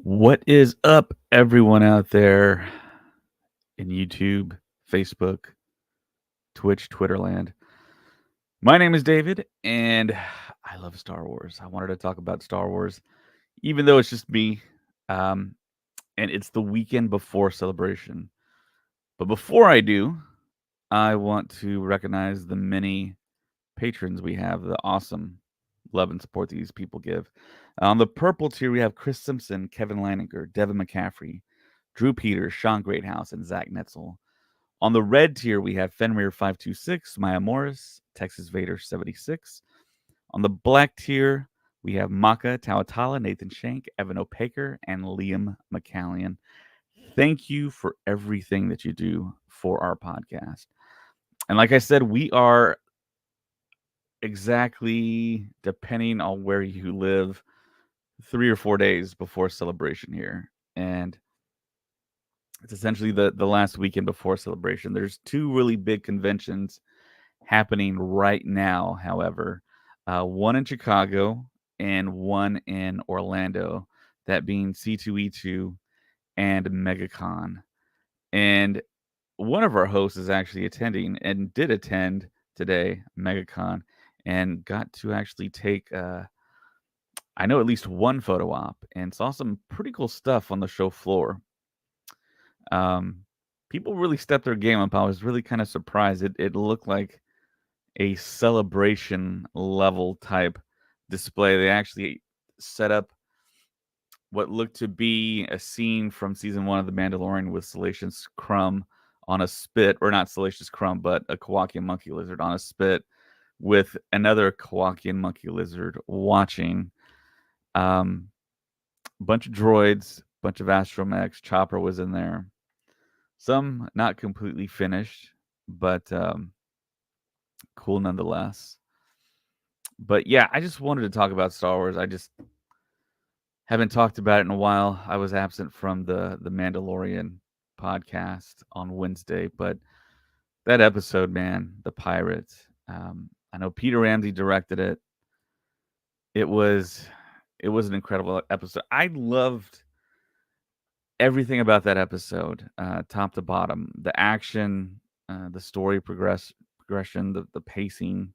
What is up, everyone out there in YouTube, Facebook, Twitch, Twitterland? My name is David, and I love Star Wars. I wanted to talk about Star Wars, even though it's just me, um, and it's the weekend before Celebration. But before I do, I want to recognize the many patrons we have, the awesome love and support these people give. On the purple tier, we have Chris Simpson, Kevin Leininger, Devin McCaffrey, Drew Peters, Sean Greathouse, and Zach Netzel. On the red tier, we have Fenrir526, Maya Morris, Texas Vader 76. On the black tier, we have Maka Tawatala, Nathan Shank, Evan Opaker, and Liam McCallion. Thank you for everything that you do for our podcast. And like I said, we are exactly, depending on where you live, 3 or 4 days before Celebration here. And it's essentially the last weekend before Celebration. There's two really big conventions happening right now, however, one in Chicago and one in Orlando, that being C2E2 and MegaCon. And one of our hosts is actually attending and did attend today, MegaCon, and got to actually take, I know, at least one photo op and saw some pretty cool stuff on the show floor. Um, People really stepped their game up. I was really kind of surprised. It looked like a celebration level type display. They actually set up what looked to be a scene from season one of The Mandalorian with Salacious Crumb on a spit, or not Salacious Crumb, but a Kowakian monkey lizard on a spit with another Kowakian monkey lizard watching. Um, Bunch of droids, bunch of astromechs. Chopper was in there. Some not completely finished, but cool nonetheless. But yeah, I just wanted to talk about Star Wars. I just haven't talked about it in a while. I was absent from the Mandalorian podcast on Wednesday, but that episode, man, the pirates. I know Peter Ramsey directed it. It was it was an incredible episode. I loved everything about that episode, top to bottom. The action, the story progression, the pacing,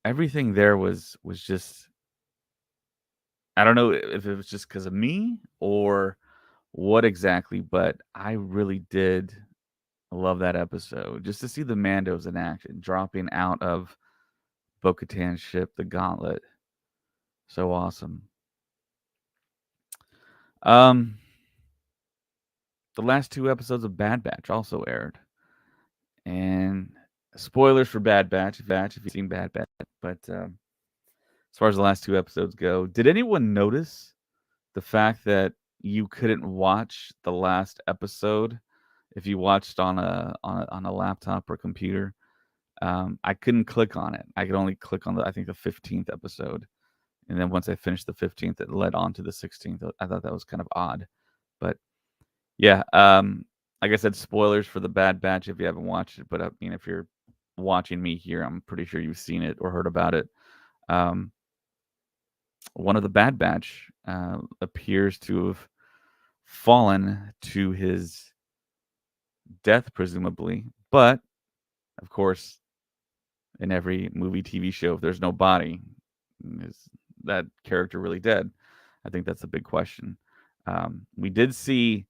everything there was just. I don't know if it was just because of me or what exactly, but I really did love that episode. Just to see the Mandos in action, dropping out of Bo-Katan's ship, the Gauntlet, so awesome. Um, the last two episodes of Bad Batch also aired, and spoilers for Bad Batch if you've seen Bad Batch. But as far as the last two episodes go, did anyone notice the fact that you couldn't watch the last episode if you watched on a laptop or computer? I couldn't click on it. I could only click on I think the 15th episode, and then once I finished the 15th, it led on to the 16th. I thought that was kind of odd, but yeah. Like I said, spoilers for the Bad Batch if you haven't watched it. But I mean, if you're watching me here, I'm pretty sure you've seen it or heard about it. Um, One of the Bad Batch appears to have fallen to his death, presumably. But of course, in every movie, TV show, if there's no body, is that character really dead? I think that's a big question. We did see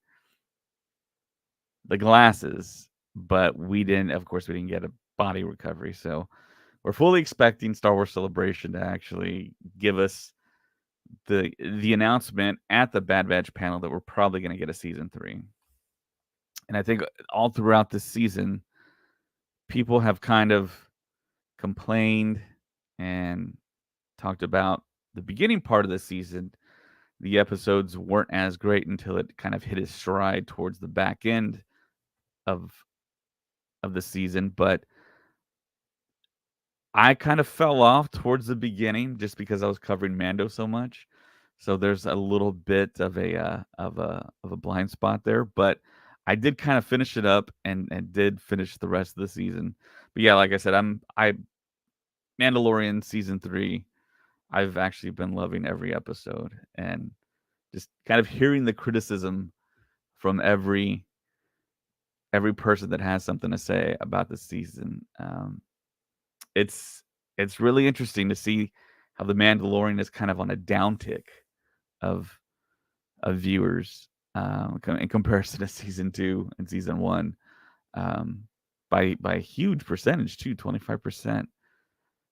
the glasses, but we didn't. Of course, we didn't get a body recovery. So we're fully expecting Star Wars Celebration to actually give us the announcement at the Bad Batch panel that we're probably going to get a season 3. And I think all throughout this season, people have kind of complained and talked about the beginning part of the season. The episodes weren't as great until it kind of hit its stride towards the back end of the season, but I kind of fell off towards the beginning just because I was covering Mando so much. So there's a little bit of a blind spot there, but I did kind of finish it up and did finish the rest of the season. But yeah, like I said, I Mandalorian season 3. I've actually been loving every episode, and just kind of hearing the criticism from every person that has something to say about the season. It's it's really interesting to see how the Mandalorian is kind of on a downtick of viewers in comparison to season 2 and season 1, um, by a huge percentage too, 25%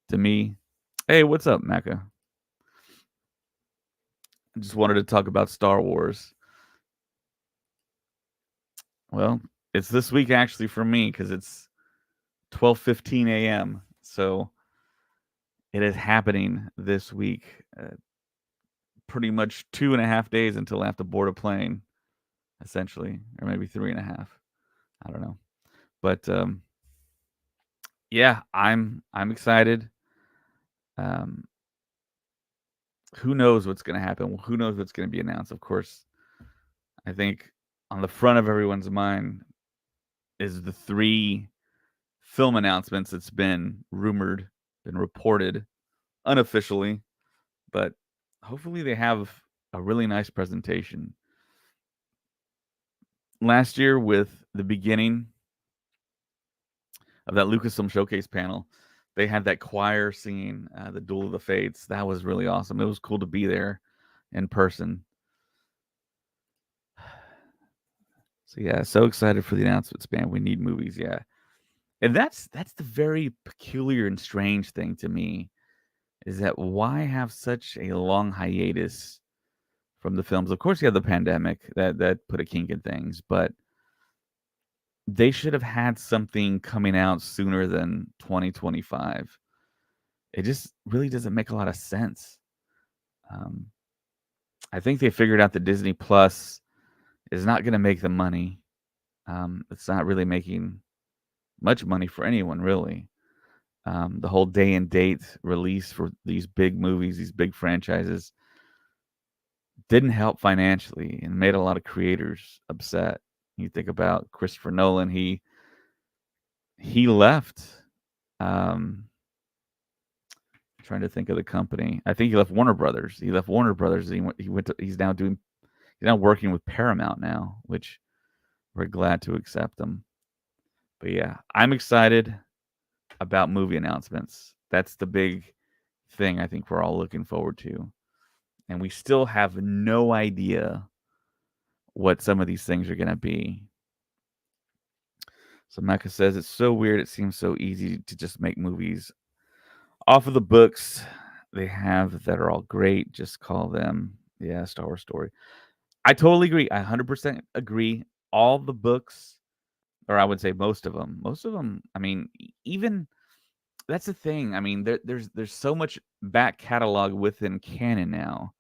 to me. Hey, what's up, Mecca? I just wanted to talk about Star Wars. Well, it's this week actually for me because it's 12:15 a.m. So it is happening this week. Pretty much 2.5 days until I have to board a plane, essentially, or maybe 3.5. I don't know, but yeah, I'm excited. Um, who knows what's going to happen? Who knows what's going to be announced? Of course, I think on the front of everyone's mind is the 3 film announcements that's been rumored, been reported unofficially, but hopefully they have a really nice presentation. Last year, with the beginning of that Lucasfilm Showcase panel, they had that choir singing the Duel of the Fates. That was really awesome. It was cool to be there in person. So yeah, so excited for the announcements, man. We need movies, yeah. And that's the very peculiar and strange thing to me is that why have such a long hiatus from the films? Of course, you have the pandemic that put a kink in things, but they should have had something coming out sooner than 2025. It just really doesn't make a lot of sense. Um, I think they figured out that Disney Plus is not going to make the money. It's not really making much money for anyone, really. The whole day and date release for these big movies, these big franchises, didn't help financially and made a lot of creators upset. You think about Christopher Nolan; he left. Um, trying to think of the company. I think he left Warner Brothers. He left Warner Brothers. He's now working with Paramount now, which we're glad to accept him. But yeah, I'm excited about movie announcements. That's the big thing I think we're all looking forward to. And we still have no idea what some of these things are going to be. So Mecca says it's so weird. It seems so easy to just make movies off of the books they have that are all great. Just call them, yeah, Star Wars story. I totally agree. I 100% agree. All the books, or I would say most of them. I mean, even that's the thing. I mean, there's so much back catalog within canon now.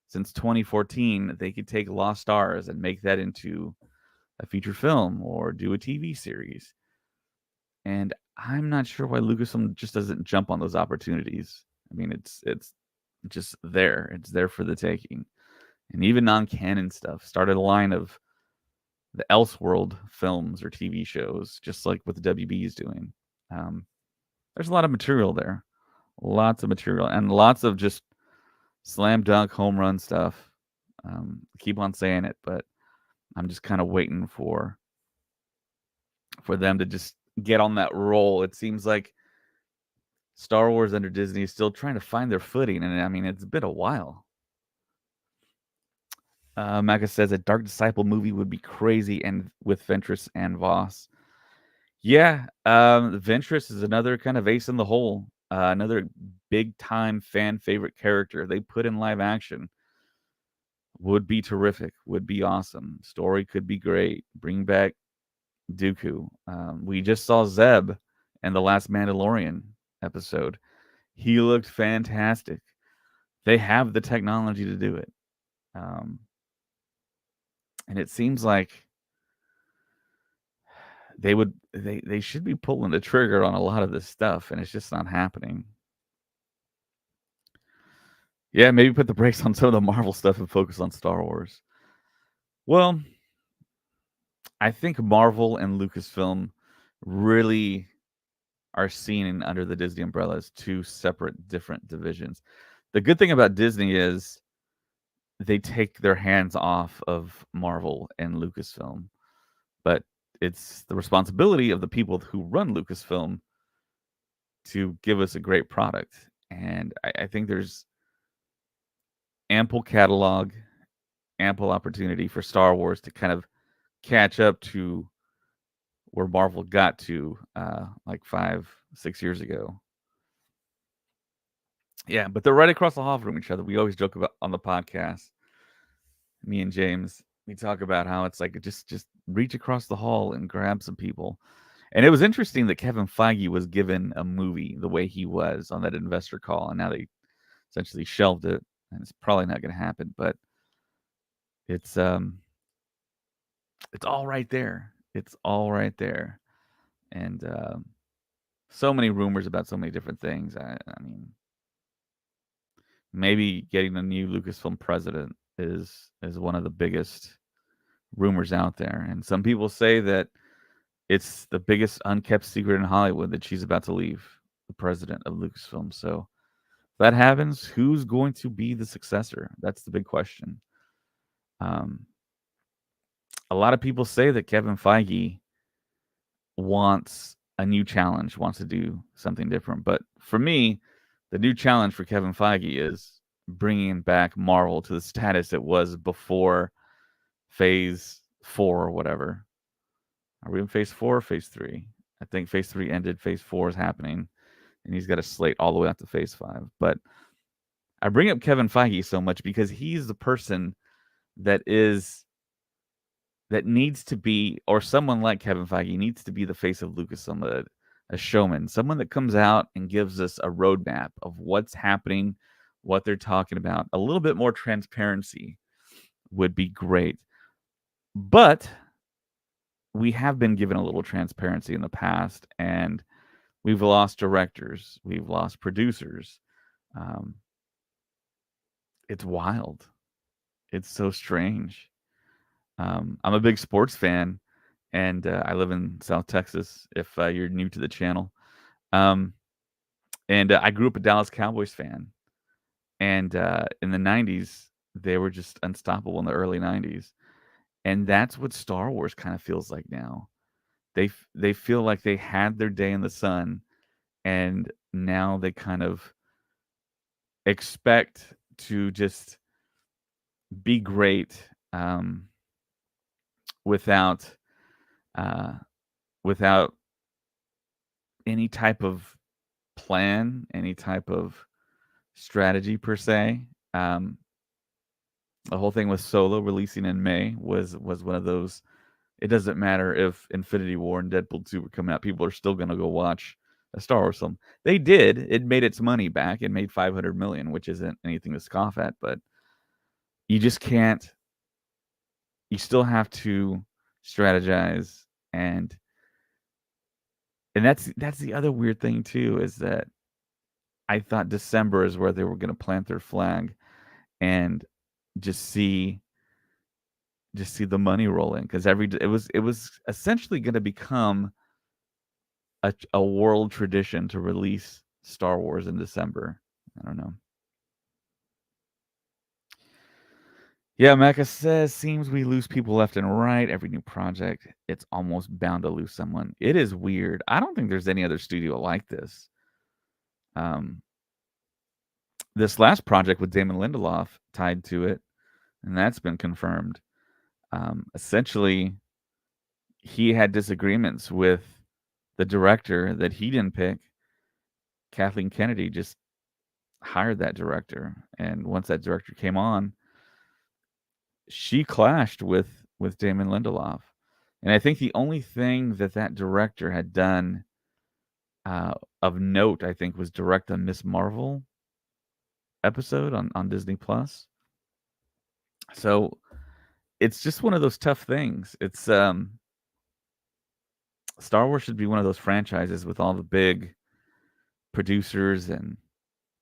Since 2014, they could take Lost Stars and make that into a feature film or do a TV series. And I'm not sure why Lucasfilm just doesn't jump on those opportunities. I mean, it's just there. It's there for the taking. And even non-canon stuff started a line of the Elseworld films or TV shows, just like what the WB is doing. There's a lot of material there, lots of material, and lots of just slam dunk home run stuff. Keep on saying it, but I'm just kind of waiting for them to just get on that roll. It seems like Star Wars under Disney is still trying to find their footing, and I mean it's been a while. Maka says a Dark Disciple movie would be crazy, and with Ventress and Voss. Yeah, Ventress is another kind of ace in the hole. Another big time fan favorite character they put in live action. Would be terrific. Would be awesome. Story could be great. Bring back Dooku. We just saw Zeb in the last Mandalorian episode. He looked fantastic. They have the technology to do it. And it seems like they should be pulling the trigger on a lot of this stuff, and it's just not happening. Yeah, maybe put the brakes on some of the Marvel stuff and focus on Star Wars. Well, I think Marvel and Lucasfilm really are seen under the Disney umbrella as two separate, different divisions. The good thing about Disney is they take their hands off of Marvel and Lucasfilm, but it's the responsibility of the people who run Lucasfilm to give us a great product. And I think there's ample catalog, ample opportunity for Star Wars to kind of catch up to where Marvel got to like 5, 6 years ago. Yeah, but they're right across the hall from each other. We always joke about on the podcast, me and James. We talk about how it's like just reach across the hall and grab some people. And it was interesting that Kevin Feige was given a movie the way he was on that investor call, and now they essentially shelved it, and it's probably not going to happen. But it's it's all right there. It's all right there, and so many rumors about so many different things. I mean, maybe getting a new Lucasfilm president is one of the biggest rumors out there, and some people say that it's the biggest unkept secret in Hollywood that she's about to leave the president of Lucasfilm. So if that happens, who's going to be the successor? That's the big question. Um, a lot of people say that Kevin Feige wants a new challenge, wants to do something different. But for me, the new challenge for Kevin Feige is bringing back Marvel to the status it was before Phase 4 or whatever. Are we in Phase 4 or Phase 3? I think Phase 3 ended. Phase 4 is happening, and he's got a slate all the way up to Phase 5. But I bring up Kevin Feige so much because he's the person that needs to be, or someone like Kevin Feige needs to be the face of Lucasfilm, a showman, someone that comes out and gives us a roadmap of what's happening, what they're talking about. A little bit more transparency would be great. But we have been given a little transparency in the past, and we've lost directors, we've lost producers. It's wild. It's so strange. I'm a big sports fan, and I live in South Texas. If you're new to the channel, and I grew up a Dallas Cowboys fan, and in the '90s they were just unstoppable in the early '90s, and that's what Star Wars kind of feels like now. They feel like they had their day in the sun, and now they kind of expect to just be great without uh, without any type of plan, any type of strategy per se. The whole thing with Solo releasing in May was one of those. It doesn't matter if Infinity War and Deadpool 2 were coming out; people are still going to go watch a Star Wars film. They did. It made its money back. It made 500 million, which isn't anything to scoff at. But you just can't. You still have to strategize, and that's the other weird thing too, is that I thought December is where they were going to plant their flag and just see the money roll in, because it was essentially going to become a world tradition to release Star Wars in December. I don't know. Yeah, Mecca says, seems we lose people left and right. Every new project, it's almost bound to lose someone. It is weird. I don't think there's any other studio like this. This last project with Damon Lindelof tied to it, and that's been confirmed. Essentially, he had disagreements with the director that he didn't pick. Kathleen Kennedy just hired that director, and once that director came on, she clashed with Damon Lindelof. And I think the only thing that director had done of note, I think, was direct a Miss Marvel episode on Disney Plus. So it's just one of those tough things. It's Star Wars should be one of those franchises with all the big producers and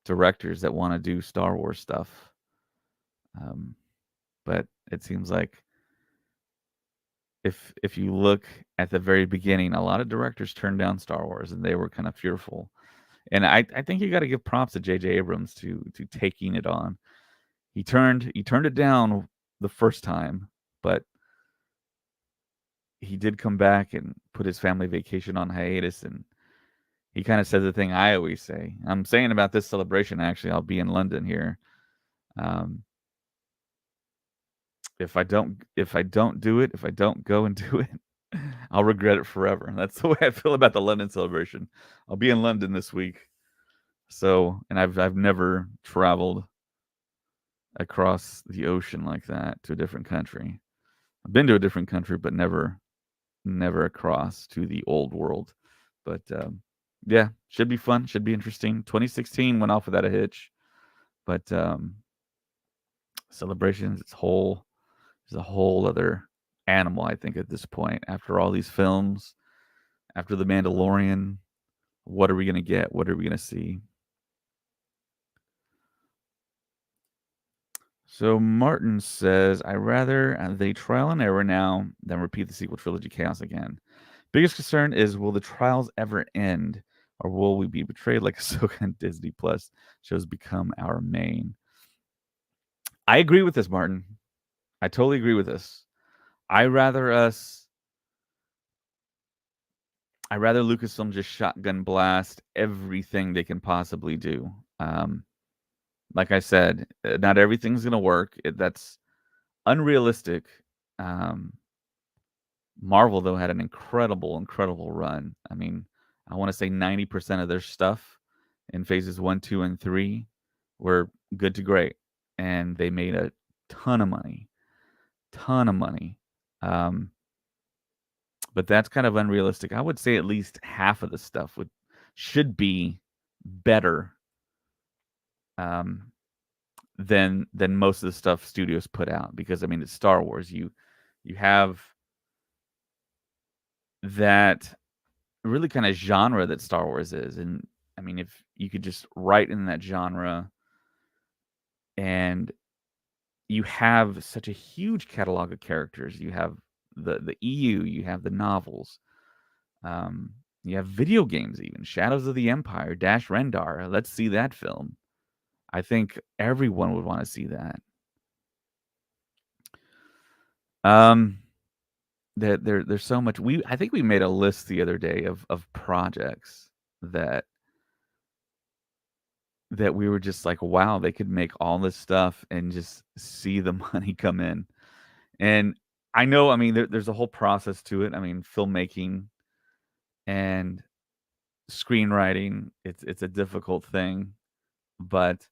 directors that want to do Star Wars stuff. But it seems like if you look at the very beginning, a lot of directors turned down Star Wars, and they were kind of fearful. And I think you got to give props to J.J. Abrams to taking it on. He turned it down the first time, but he did come back and put his family vacation on hiatus, and he kind of said the thing I always say. I'm saying about this celebration, actually, I'll be in London here. Um, if I don't do it, if I don't go and do it, I'll regret it forever. That's the way I feel about the London celebration. I'll be in London this week. So, and I've never traveled across the ocean like that to a different country. I've been to a different country, but never across to the old world. But yeah, should be fun. Should be interesting. 2016 went off without a hitch, but celebrations it's whole is a whole other animal. I think at this point, after all these films, after The Mandalorian, what are we gonna get? What are we gonna see? So Martin says, I rather they trial and error now than repeat the sequel trilogy chaos again. Biggest concern is will the trials ever end, or will we be betrayed like Ahsoka and Disney Plus shows become our main? I agree with this, Martin. I totally agree with this. I rather Lucasfilm just shotgun blast everything they can possibly do. Like I said, not everything's gonna work. That's unrealistic. Um, Marvel though had an incredible run. I mean, I want to say 90% of their stuff in phases 1, 2, and 3 were good to great, and they made a ton of money, ton of money. But that's kind of unrealistic. I would say at least half of the stuff should be better um, than most of the stuff studios put out, because I mean it's Star Wars. You have that really kind of genre that Star Wars is, and I mean if you could just write in that genre, and you have such a huge catalog of characters. You have the EU, you have the novels, um, you have video games, even Shadows of the Empire, Dash Rendar. Let's see that film. I think everyone would want to see that. Um, there's so much. I think we made a list the other day of projects that we were just like, wow, they could make all this stuff and just see the money come in. And I know, I mean, there's a whole process to it. I mean, filmmaking and screenwriting, it's a difficult thing, but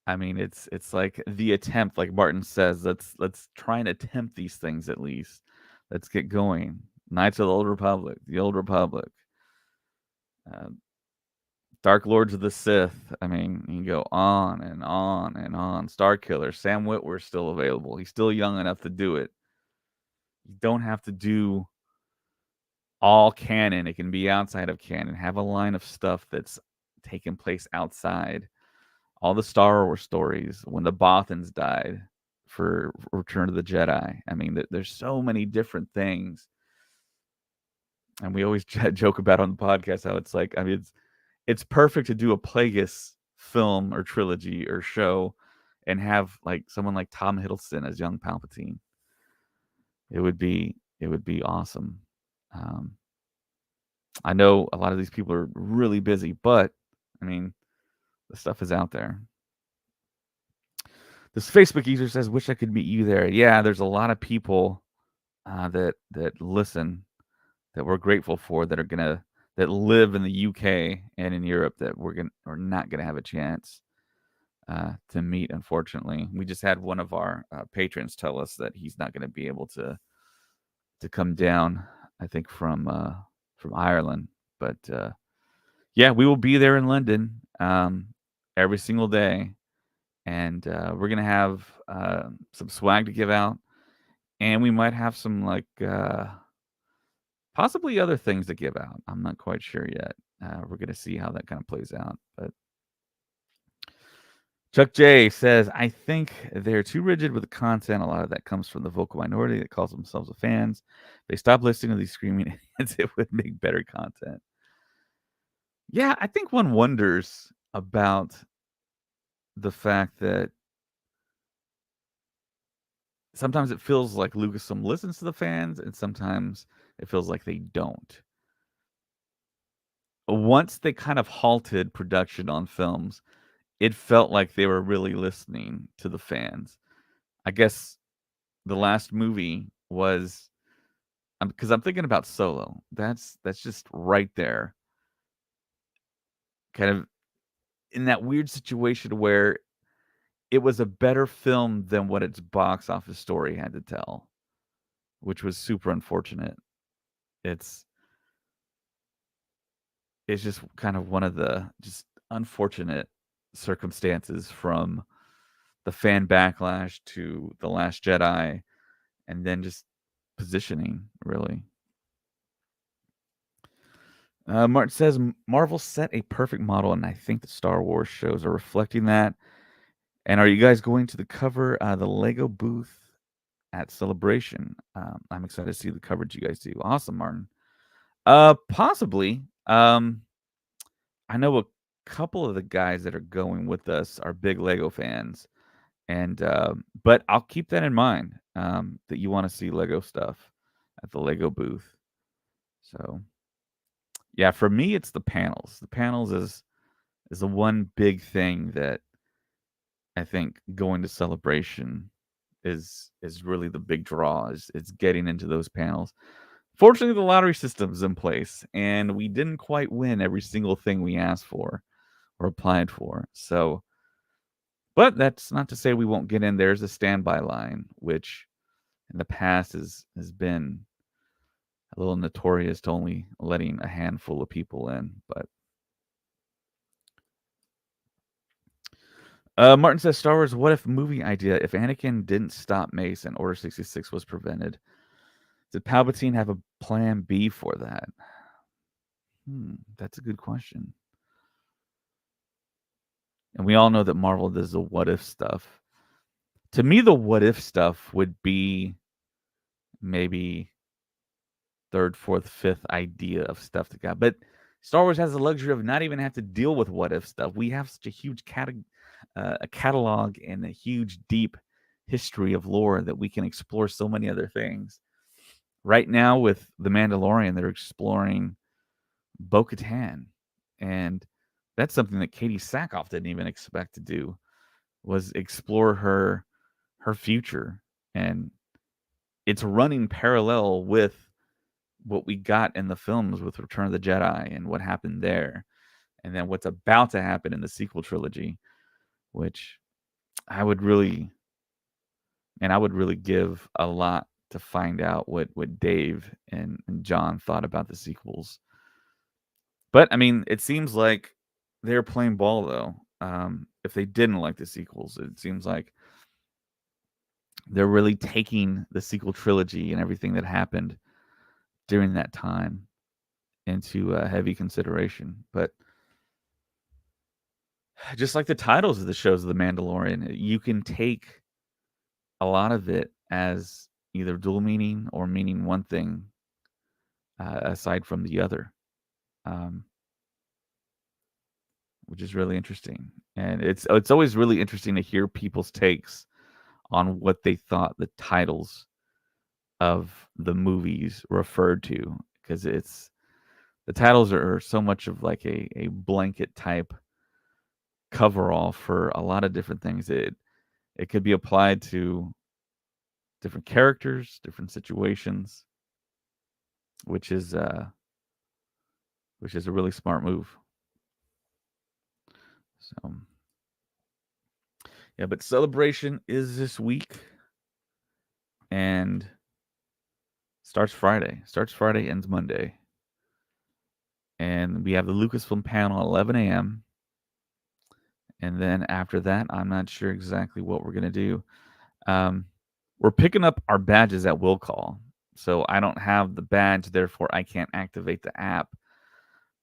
I mean, it's like the attempt, like Martin says, let's try and attempt these things at least. Let's get going. Knights of the Old Republic, the Old Republic, uh, Dark Lords of the Sith. I mean, you can go on and on and on. Star Killer, Sam Witwer's still available. He's still young enough to do it. You don't have to do all canon. It can be outside of canon. Have a line of stuff that's taking place outside. All the Star Wars stories when the Bothans died for Return of the Jedi. I mean, there's so many different things, and we always joke about on the podcast how it's like, I mean, it's perfect to do a Plagueis film or trilogy or show, and have like someone like Tom Hiddleston as young Palpatine. It would be awesome. Um, I know a lot of these people are really busy, but I mean, the stuff is out there. This Facebook user says, "Wish I could meet you there." Yeah, there's a lot of people that listen, that we're grateful for, that live in the UK and in Europe, that we're not gonna have a chance to meet. Unfortunately, we just had one of our patrons tell us that he's not gonna be able to come down. I think from Ireland, but yeah, we will be there in London every single day. And we're gonna have some swag to give out, and we might have some like possibly other things to give out. I'm not quite sure yet. We're gonna see how that kind of plays out. But Chuck J says, I think they're too rigid with the content. A lot of that comes from the vocal minority that calls themselves fans. They stop listening to these screaming idiots, it would make better content. Yeah, I think one wonders about the fact that sometimes it feels like Lucasfilm listens to the fans, and sometimes it feels like they don't. Once they kind of halted production on films, it felt like they were really listening to the fans. I guess the last movie was because I'm thinking about Solo. That's just right there, kind of in that weird situation where it was a better film than what its box office story had to tell, which was super unfortunate. It's it's just kind of one of the just unfortunate circumstances from the fan backlash to The Last Jedi, and then just positioning, really. Martin says Marvel set a perfect model, and I think the Star Wars shows are reflecting that. And are you guys going to the cover the Lego booth at Celebration? I'm excited to see the coverage you guys do. Awesome, Martin. Possibly. I know a couple of the guys that are going with us are big Lego fans, and but I'll keep that in mind that you want to see Lego stuff at the Lego booth. So yeah, for me, it's the panels. The panels is the one big thing that I think going to Celebration is really the big draw. Is it's getting into those panels. Fortunately, the lottery system's in place, and we didn't quite win every single thing we asked for or applied for. So, but that's not to say we won't get in. There's a standby line, which in the past has been a little notorious to only letting a handful of people in. But Martin says Star Wars. What if movie idea? If Anakin didn't stop Mace and Order 66 was prevented, did Palpatine have a plan B for that? That's a good question. And we all know that Marvel does the what if stuff. To me, the what if stuff would be maybe third, fourth, fifth idea of stuff to got. But Star Wars has the luxury of not even have to deal with what if stuff. We have such a huge a catalog and a huge, deep history of lore that we can explore so many other things. Right now, with The Mandalorian, they're exploring Bo-Katan, and that's something that Katie Sackhoff didn't even expect to do, was explore her future, and it's running parallel with what we got in the films with Return of the Jedi and what happened there, and then what's about to happen in the sequel trilogy, which I would really give a lot to find out what Dave and John thought about the sequels. But I mean, it seems like they're playing ball though. If they didn't like the sequels, it seems like they're really taking the sequel trilogy and everything that happened during that time into heavy consideration. But just like the titles of the shows of The Mandalorian, you can take a lot of it as either dual meaning or meaning one thing aside from the other, which is really interesting. And it's always really interesting to hear people's takes on what they thought the titles of the movies referred to, because the titles are so much of like a blanket type coverall for a lot of different things. It could be applied to different characters, different situations, which is a really smart move. So yeah, but Celebration is this week and starts Friday. Starts Friday, ends Monday. And we have the Lucasfilm panel at 11 a.m. And then after that, I'm not sure exactly what we're going to do. We're picking up our badges at will call. So I don't have the badge, therefore I can't activate the app.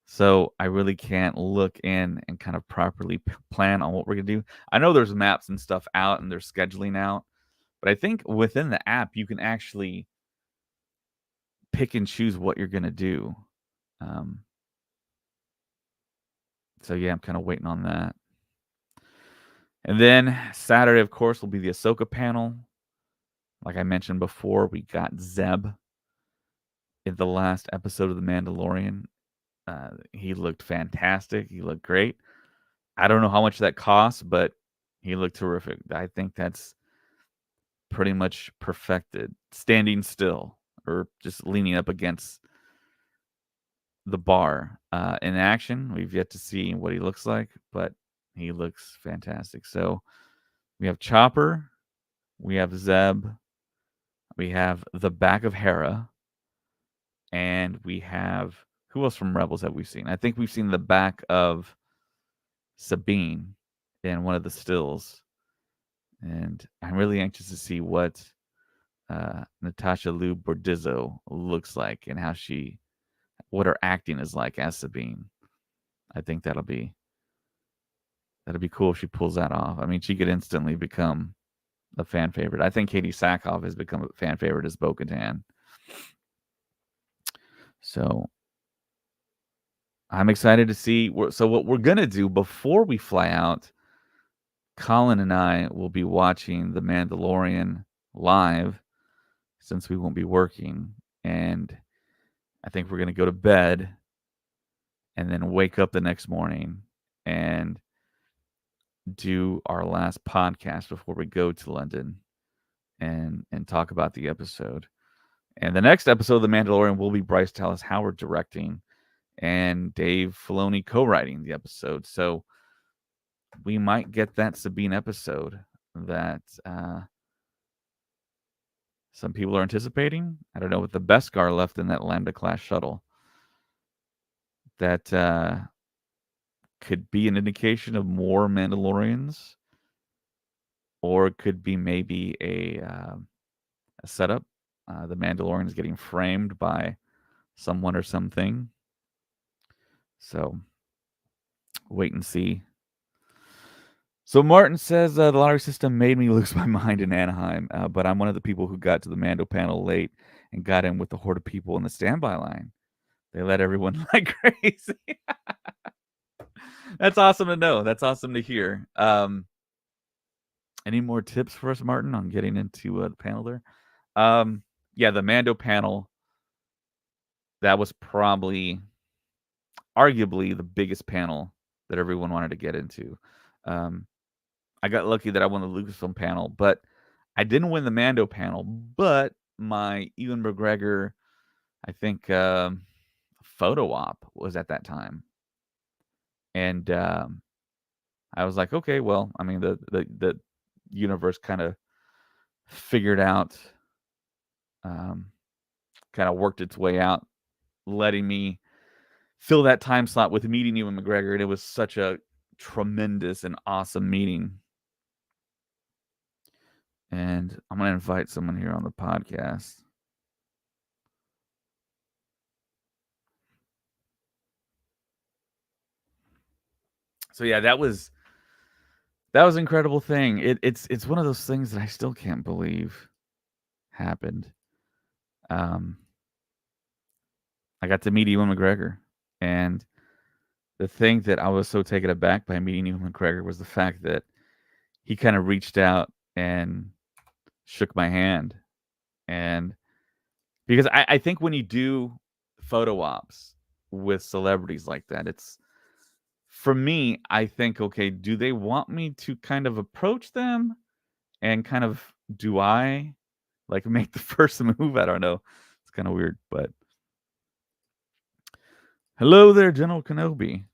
So I really can't look in and kind of properly plan on what we're going to do. I know there's maps and stuff out and there's scheduling out, but I think within the app you can actually pick and choose what you're going to do. So yeah, I'm kind of waiting on that. And then Saturday, of course, will be the Ahsoka panel. Like I mentioned before, we got Zeb in the last episode of The Mandalorian. He looked fantastic. He looked great. I don't know how much that costs, but he looked terrific. I think that's pretty much perfected. Standing still or just leaning up against the bar. In action, we've yet to see what he looks like, but he looks fantastic. So we have Chopper, we have Zeb, we have the back of Hera, and we have who else from Rebels have we seen? I think we've seen the back of Sabine in one of the stills, and I'm really anxious to see what Natasha Liu Bordizzo looks like and what her acting is like as Sabine. I think that'll be cool if she pulls that off. I mean, she could instantly become a fan favorite. I think Katie Sackhoff has become a fan favorite as Bo-Katan. So I'm excited to see. So what we're gonna do before we fly out, Colin and I will be watching The Mandalorian live since we won't be working, and I think we're gonna go to bed and then wake up the next morning and do our last podcast before we go to London and talk about the episode. And the next episode of The Mandalorian will be Bryce Dallas Howard directing and Dave Filoni co-writing the episode. So we might get that Sabine episode that some people are anticipating. I don't know, with the Beskar left in that Lambda class shuttle, that could be an indication of more Mandalorians, or it could be maybe a setup. The Mandalorian is getting framed by someone or something. So wait and see. So Martin says the lottery system made me lose my mind in Anaheim, but I'm one of the people who got to the Mando panel late and got in with the horde of people in the standby line. They let everyone like crazy. That's awesome to know. That's awesome to hear. Any more tips for us, Martin, on getting into the panel there? Yeah, the Mando panel, that was probably arguably the biggest panel that everyone wanted to get into. I got lucky that I won the Lucasfilm panel, but I didn't win the Mando panel. But my Ewan McGregor, I think, photo op was at that time, and I was like, okay, well, I mean, the universe kind of figured out, kind of worked its way out, letting me fill that time slot with meeting Ewan McGregor, and it was such a tremendous and awesome meeting. And I'm going to invite someone here on the podcast. So yeah, that was an incredible thing. It's one of those things that I still can't believe happened. I got to meet Ewan McGregor, and the thing that I was so taken aback by meeting Ewan McGregor was the fact that he kind of reached out and shook my hand. And because I think when you do photo ops with celebrities like that, it's, for me, I think, okay, do they want me to kind of approach them and kind of, do I like make the first move? I don't know. It's kind of weird, but hello there, General Kenobi.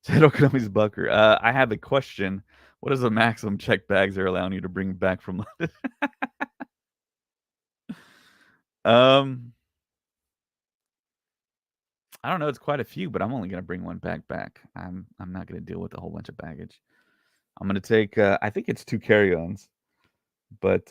General Kenobi's Bucker. I have a question. What is the maximum check bags they're allowing you to bring back from London? I don't know. It's quite a few, but I'm only gonna bring one bag back. I'm not gonna deal with a whole bunch of baggage. I'm gonna take. I think it's 2 carry-ons, but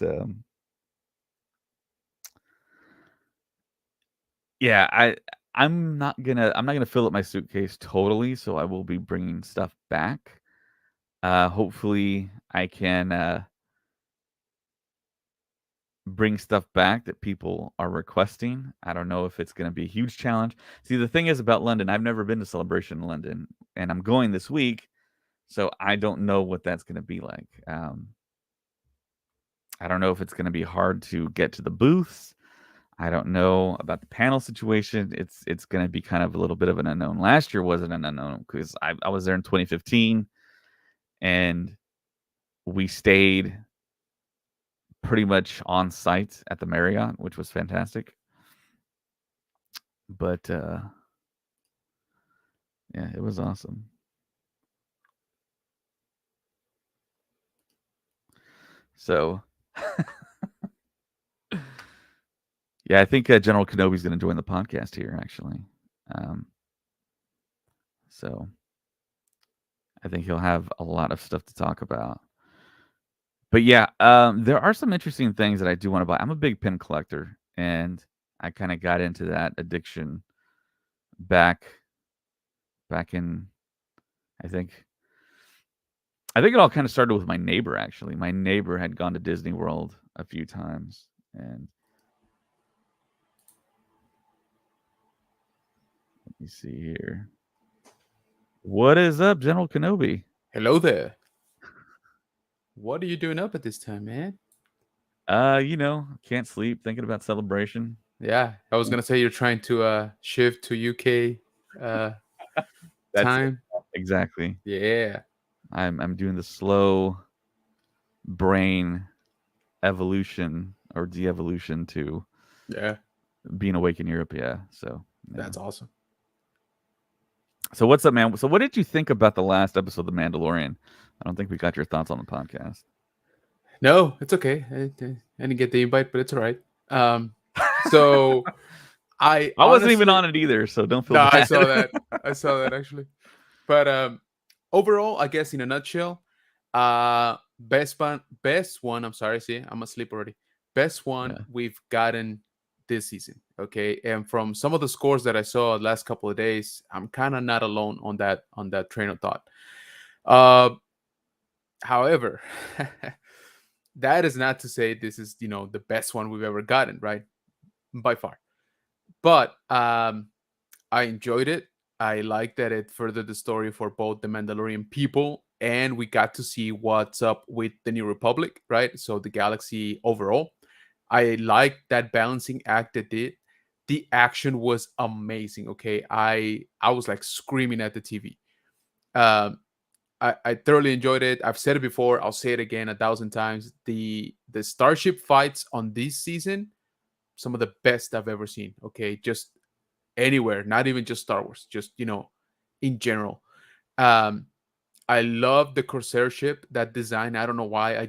yeah, I'm not gonna fill up my suitcase totally, so I will be bringing stuff back. Hopefully, I can bring stuff back that people are requesting. I don't know if it's going to be a huge challenge. See, the thing is about London, I've never been to Celebration in London, and I'm going this week, so I don't know what that's going to be like. I don't know if it's going to be hard to get to the booths. I don't know about the panel situation. It's going to be kind of a little bit of an unknown. Last year wasn't an unknown because I was there in 2015 and we stayed pretty much on site at the Marriott, which was fantastic. But yeah, it was awesome. So yeah, I think General Kenobi's going to join the podcast here actually. Um, so I think he'll have a lot of stuff to talk about. But yeah, there are some interesting things that I do want to buy. I'm a big pin collector, and I kind of got into that addiction back in. I think it all kind of started with my neighbor. Actually, my neighbor had gone to Disney World a few times, and let me see here. What is up, General Kenobi? Hello there. What are you doing up at this time, man? Can't sleep, thinking about celebration. Yeah, I was gonna say you're trying to shift to UK uh That's it. time. Exactly. Yeah, I'm doing the slow brain evolution or de-evolution to yeah, being awake in Europe. Yeah. So yeah. that's awesome. So what's up, man? So what did you think about the last episode of The Mandalorian? I don't think we got your thoughts on the podcast. No, it's okay. I didn't get the invite, but it's all right. Um, so I I wasn't even honestly, on it either, so don't feel no, I bad. saw that. I saw that actually. But overall, I guess in a nutshell, best one. I'm sorry, see, I'm asleep already. Best one Yeah. we've gotten this season. Okay, and from some of the scores that I saw the last couple of days, I'm kind of not alone on that train of thought. Uh, however, that is not to say this is the best one we've ever gotten, right? By far. But I enjoyed it. I like that it furthered the story for both the Mandalorian people, and we got to see what's up with the New Republic, right? So the galaxy overall. I like that balancing act it did. The action was amazing. Okay, I was like screaming at the TV. Um, I thoroughly enjoyed it. I've said it before. I'll say it again 1,000 times. The starship fights on this season, some of the best I've ever seen. Okay, just anywhere, not even just Star Wars, just in general. Um, I love the Corsair ship, that design. I don't know why. I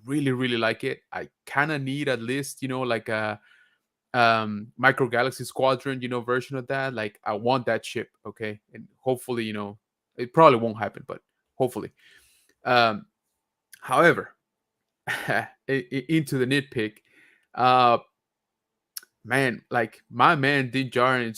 really, really like it. I kind of need at least, like a micro galaxy squadron, version of that. Like I want that ship, okay? And hopefully, it probably won't happen, but hopefully. Um, however, into the nitpick, uh, man, like my man Din Djarin,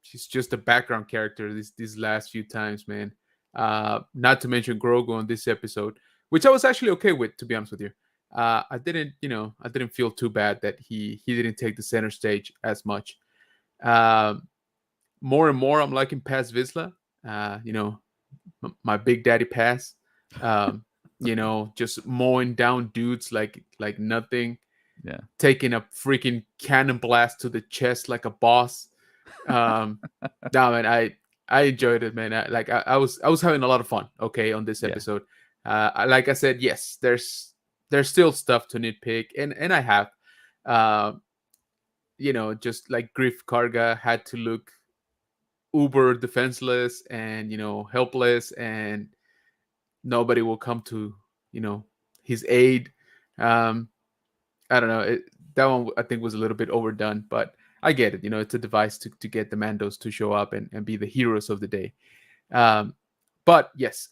he's just a background character these last few times, man. Not to mention Grogu on this episode, which I was actually okay with, to be honest with you. I didn't feel too bad that he didn't take the center stage as much. Um, More and more, I'm liking Paz Vizsla. My big daddy Paz. Um, just mowing down dudes like nothing, Yeah. taking a freaking cannon blast to the chest like a boss. Um, no, man, I enjoyed it, man. I was having a lot of fun. Okay, on this Yeah. episode, like I said, yes, there's still stuff to nitpick, and I have, uh, just like Griff Karga had to look uber defenseless and helpless, and nobody will come to his aid. Um, I don't know. That one I think was a little bit overdone, but I get it. It's a device to get the Mandos to show up and be the heroes of the day. Um, but yes,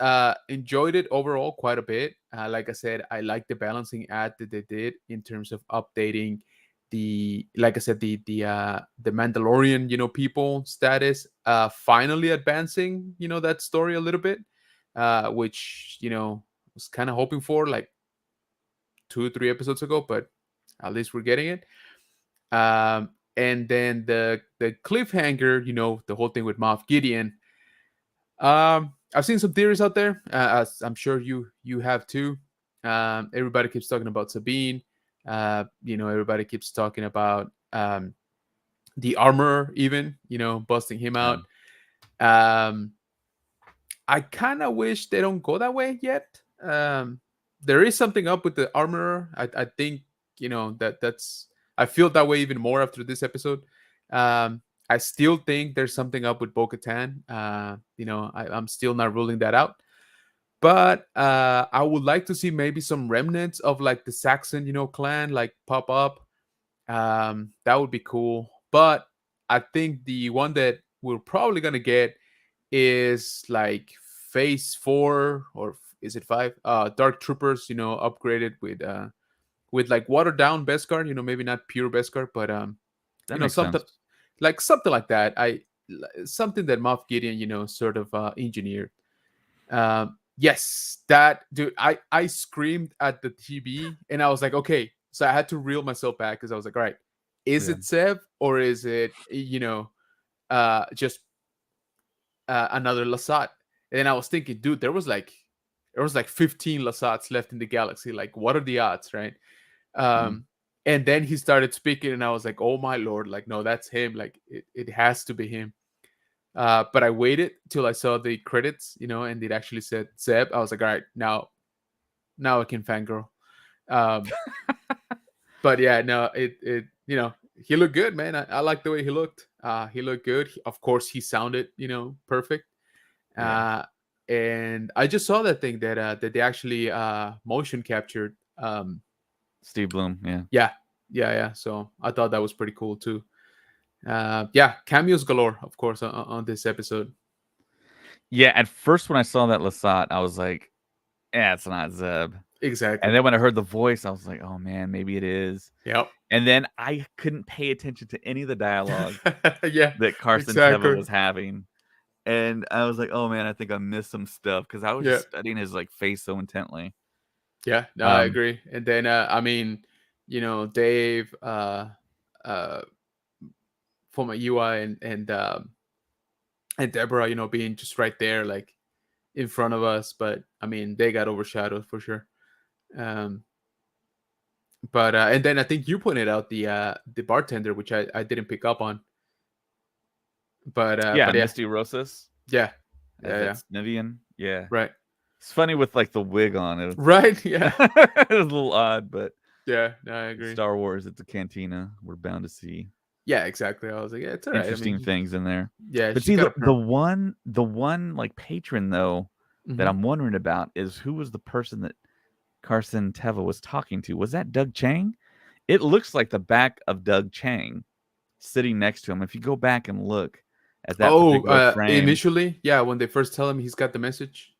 enjoyed it overall quite a bit. Like I said, I like the balancing act that they did in terms of updating like I said, the Mandalorian, people status, finally advancing, that story a little bit, which, was kind of hoping for like 2 or 3 episodes ago, but at least we're getting it. And then the cliffhanger, the whole thing with Moff Gideon. I've seen some theories out there, as I'm sure you have too. Everybody keeps talking about Sabine. Everybody keeps talking about the armor, even busting him Yeah. out. Um, I kind of wish they don't go that way yet. There is something up with the armorer. I think that's. I feel that way even more after this episode. I still think there's something up with Bo-Katan. I'm still not ruling that out. But I would like to see maybe some remnants of like the Saxon, clan like pop up. That would be cool. But I think the one that we're probably gonna get is like phase 4, or is it 5? Dark Troopers, upgraded with like watered down Beskar, maybe not pure Beskar, but That makes something sense. like that. Something that Moff Gideon, sort of engineered. Yes, that dude, I screamed at the TV and I was like, okay, so I had to reel myself back because I was like, all right, is Yeah. it Seb or is it just another Lasat? And then I was thinking, dude, there was like 15 Lasats left in the galaxy. Like, what are the odds, right? Mm. And then he started speaking, and I was like, oh my lord, like, no, that's him. Like, it has to be him. But I waited till I saw the credits, and it actually said Zeb. I was like, all right, now I can fangirl. Um, but yeah, no, it he looked good, man. I like the way he looked. He looked good. Of course, he sounded perfect. Yeah. Uh, and I just saw that thing that they actually motion captured. Steve Bloom. Yeah. Yeah, yeah. So I thought that was pretty cool too. Yeah, cameos galore, of course, on this episode. Yeah. At first, when I saw that Lasat, I was like, "Yeah, it's not Zeb." And Exactly. then when I heard the voice, I was like, "Oh man, maybe it is." Yep. And then I couldn't pay attention to any of the dialogue Yeah, that Carson Teva exactly. was having. And I was like, "Oh man, I think I missed some stuff," because I was Yeah, just studying his like face so intently. yeah. No, I Um, agree. And then, I mean, Dave, uh, from a UI and Deborah, being just right there, like in front of us. But I mean, they got overshadowed for sure. Um, but and then I think you pointed out the bartender, which I didn't pick up on. yeah, But yeah, Misty Rosas yeah, as yeah, that yeah. Snivian. Yeah, Right, it's funny with like the wig on. It was, right. Yeah, it was a little odd, but yeah. No, I it's agree. Star Wars. It's a cantina. We're bound to see Yeah, exactly. I was like, yeah, it's all right. I mean, interesting things in there. yeah, But she see, got the a the perm. one the one like patron though that Hmm. I'm wondering about is who was the person that Carson Teva was talking to? Was that Doug Chang? It looks like the back of Doug Chang sitting next to him. If you go back and look at that Oh, particular frame, initially, yeah, when they first tell him he's got the message.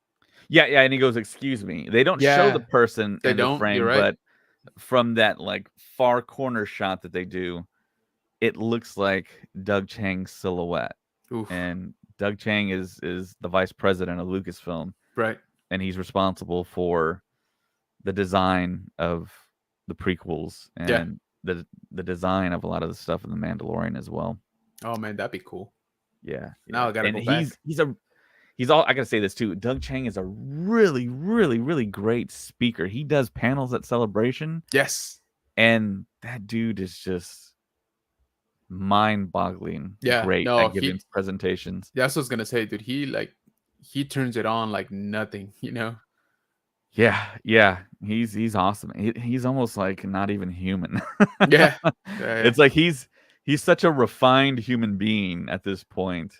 yeah, yeah, and he goes, "Excuse me." They don't show the Yeah, person they in the don't. You're frame, right. but from that like far corner shot that they do, it looks like Doug Chang's silhouette. Oof. And Doug Chang is the vice president of Lucasfilm, Right. and he's responsible for the design of the prequels Yeah. and the design of a lot of the stuff in the Mandalorian as well. Oh man, that'd be cool. Yeah, Now yeah. I gotta And go back. he's all I gotta say this too. Doug Chang is a really, really, really great speaker. He does panels at Celebration, Yes. and that dude is just mind-boggling Yeah. great No, at giving presentations. that's what I was gonna say, dude. He turns it on like nothing. Yeah, yeah, he's awesome. He's almost like not even human. Yeah. Yeah. Yeah. It's like he's such a refined human being at this point.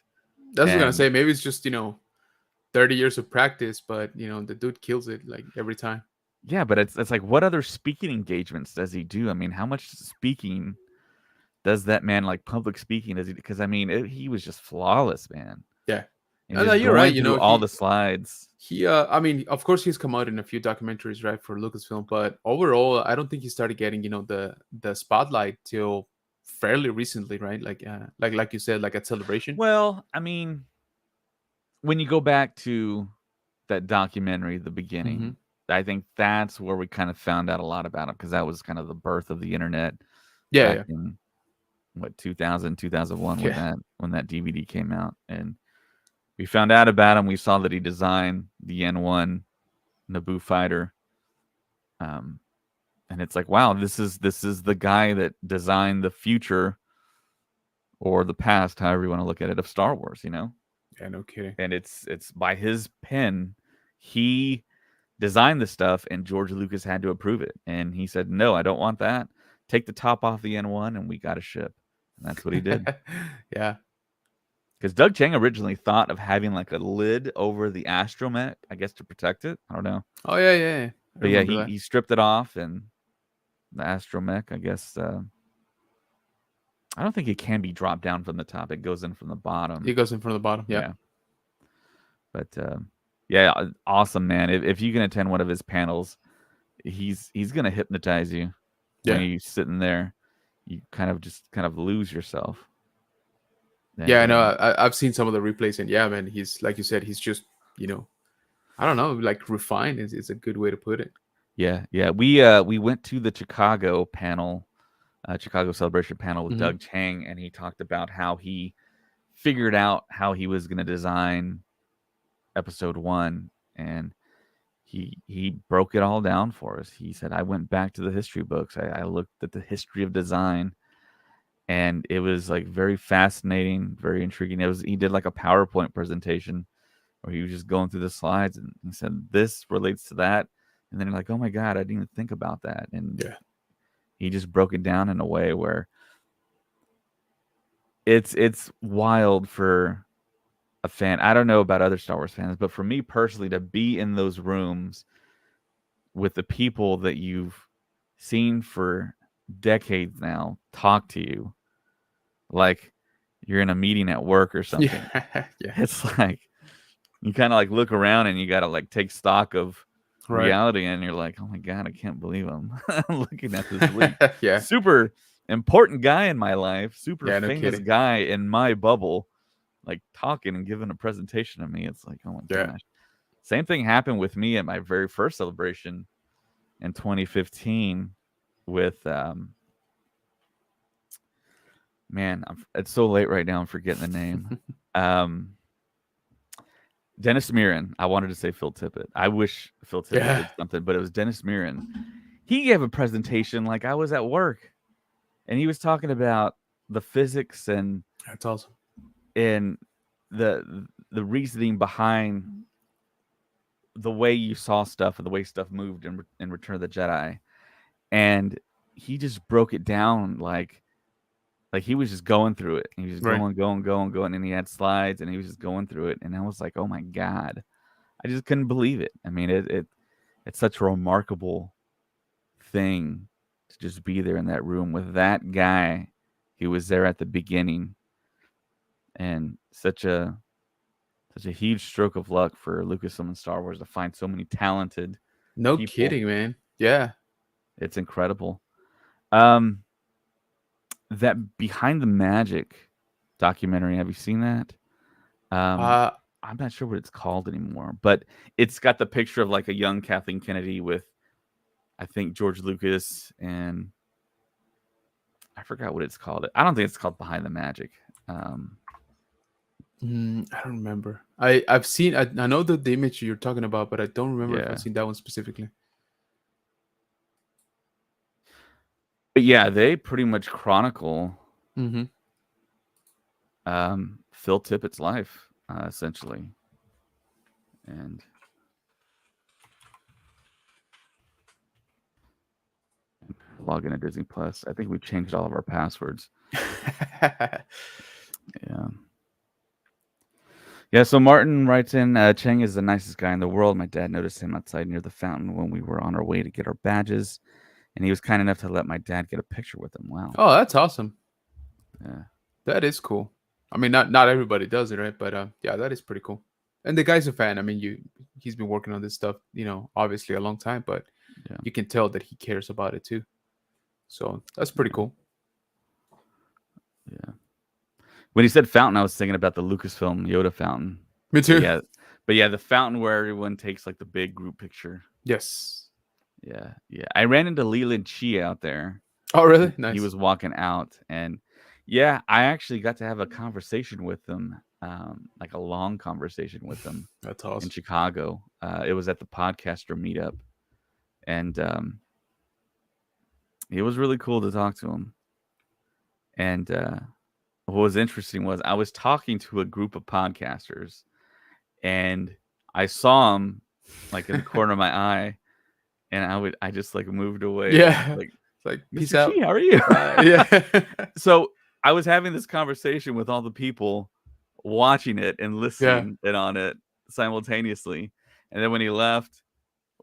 That's what I was gonna And say. Maybe it's just 30 years of practice, but the dude kills it like every time. yeah, but it's like what other speaking engagements does he do? I mean, how much speaking does that man like public speaking does he? Because I mean, he was just flawless, man. Yeah. And No, no, just you're right. going through all the slides. I mean, of course, he's come out in a few documentaries, right, for Lucasfilm, but overall, I don't think he started getting, the spotlight till fairly recently, right? Like you said, like at Celebration. Well, I mean, when you go back to that documentary, the Hmm. beginning, I think that's where we kind of found out a lot about him because that was kind of the birth of the internet Yeah, back yeah, in what 2000, 2001 yeah, when that DVD came out, and we found out about him. We saw that he designed the N1 Naboo fighter, Um, and it's like, wow, this is the guy that designed the future or the past, however you want to look at it, of Star Wars, you know? Yeah, no kidding. And it's by his pen. He designed the stuff, and George Lucas had to approve it. And he said, "No, I don't want that. Take the top off the N1, and we got a ship." And that's what he did. Yeah. Because Doug Chang originally thought of having like a lid over the astromech, I guess, to protect it. I don't know, Oh yeah, yeah, yeah. I but yeah, remember he that. he stripped it off, and the astromech, I guess. I don't think it can be dropped down from the top. It goes in from the It bottom. goes in from the bottom. Yeah. Yeah, but yeah, awesome, man. If you can attend one of his panels, he's gonna hypnotize you when Yeah. you're sitting there. You kind of lose yourself. Yeah, And I know. I've seen some of the replays, and yeah, man, he's like you said, he's just you know, I don't know, like refined is a good way to put it. yeah, we went to the Chicago panel, Chicago Celebration panel with Hmm. Doug Chang, and he talked about how he figured out how he was going to design episode 1, and he broke it all down for us. He said, I went back to the history books. I looked at the history of design, and it was like very fascinating, very intriguing. He did like a PowerPoint presentation where he was just going through the slides, and he said this relates to that, and then you're like, oh my god, I didn't even think about that. And Yeah. he just broke it down in a way where it's wild for a fan. I don't know about other Star Wars fans, but for me personally, to be in those rooms with the people that you've seen for decades now talk to you like you're in a meeting at work or something. Yeah. Yeah. It's like you kind of like look around and you got to like take stock of Right. reality, and you're like, oh my god, I can't believe I'm looking at this really Yeah. super important guy in my life, super Yeah. No famous kidding. guy in my bubble, like talking and giving a presentation to me. It's like, oh my Yeah. gosh. Same thing happened with me at my very first celebration in 2015 with man, it's so late right now. I'm forgetting the name. Um, Dennis Mirren. I wanted to say Phil Tippett. I wish Phil Tippett Yeah. did something, but it was Dennis Mirren. He gave a presentation like I was at work, and he was talking about the physics That's awesome. and the reasoning behind the way you saw stuff and the way stuff moved in Return of the Jedi, and he just broke it down like he was just going through it. He was just Right. going, and he had slides, and he was just going through it, and I was like, oh my god, I just couldn't believe it. I mean, it's such a remarkable thing to just be there in that room with that guy who was there at the beginning, and such a huge stroke of luck for Lucasfilm and Star Wars to find so many talented No people. kidding, man. Yeah. It's incredible. Um, that Behind the Magic documentary, have you seen that? Um, Uh I'm not sure what it's called anymore, but it's got the picture of like a young Kathleen Kennedy with, I think, George Lucas, and I forgot what it's called. I don't think it's called Behind the Magic. Um, I don't remember. I've seen. I know the image you're talking about, but I don't remember if I've yeah, seen that one specifically. but yeah, they pretty much chronicle Mm-hmm. Phil Tippett's life, essentially, and log into Disney Plus. I think we changed all of our passwords. Yeah. Yeah, so Martin writes in, Cheng is the nicest guy in the world. My dad noticed him outside near the fountain when we were on our way to get our badges, and he was kind enough to let my dad get a picture with him. Wow. Oh, that's awesome. Yeah. That is cool. I mean, not everybody does it, right? But yeah, that is pretty cool. And the guy's a fan. I mean, he's been working on this stuff, obviously a long time, but Yeah. you can tell that he cares about it too. So that's pretty cool. Yeah. When he said fountain, I was thinking about the Lucasfilm Yoda fountain. Me But too. yeah, but yeah, the fountain where everyone takes like the big group picture. Yes. Yeah, yeah. I ran into Leland Chi out there. Oh, really? He Nice. was walking out, and yeah, I actually got to have a conversation with him, like a long conversation with him That's in awesome. Chicago. It was at the podcaster meetup, and it was really cool to talk to him. And what was interesting was I was talking to a group of podcasters, and I saw him like in the corner of my eye, and I just like moved away and Yeah. like, It's like, peace Mr. out. Chi, how are you? Yeah. So I was having this conversation with all the people watching it and Yeah. listening in on it simultaneously. And then when he left,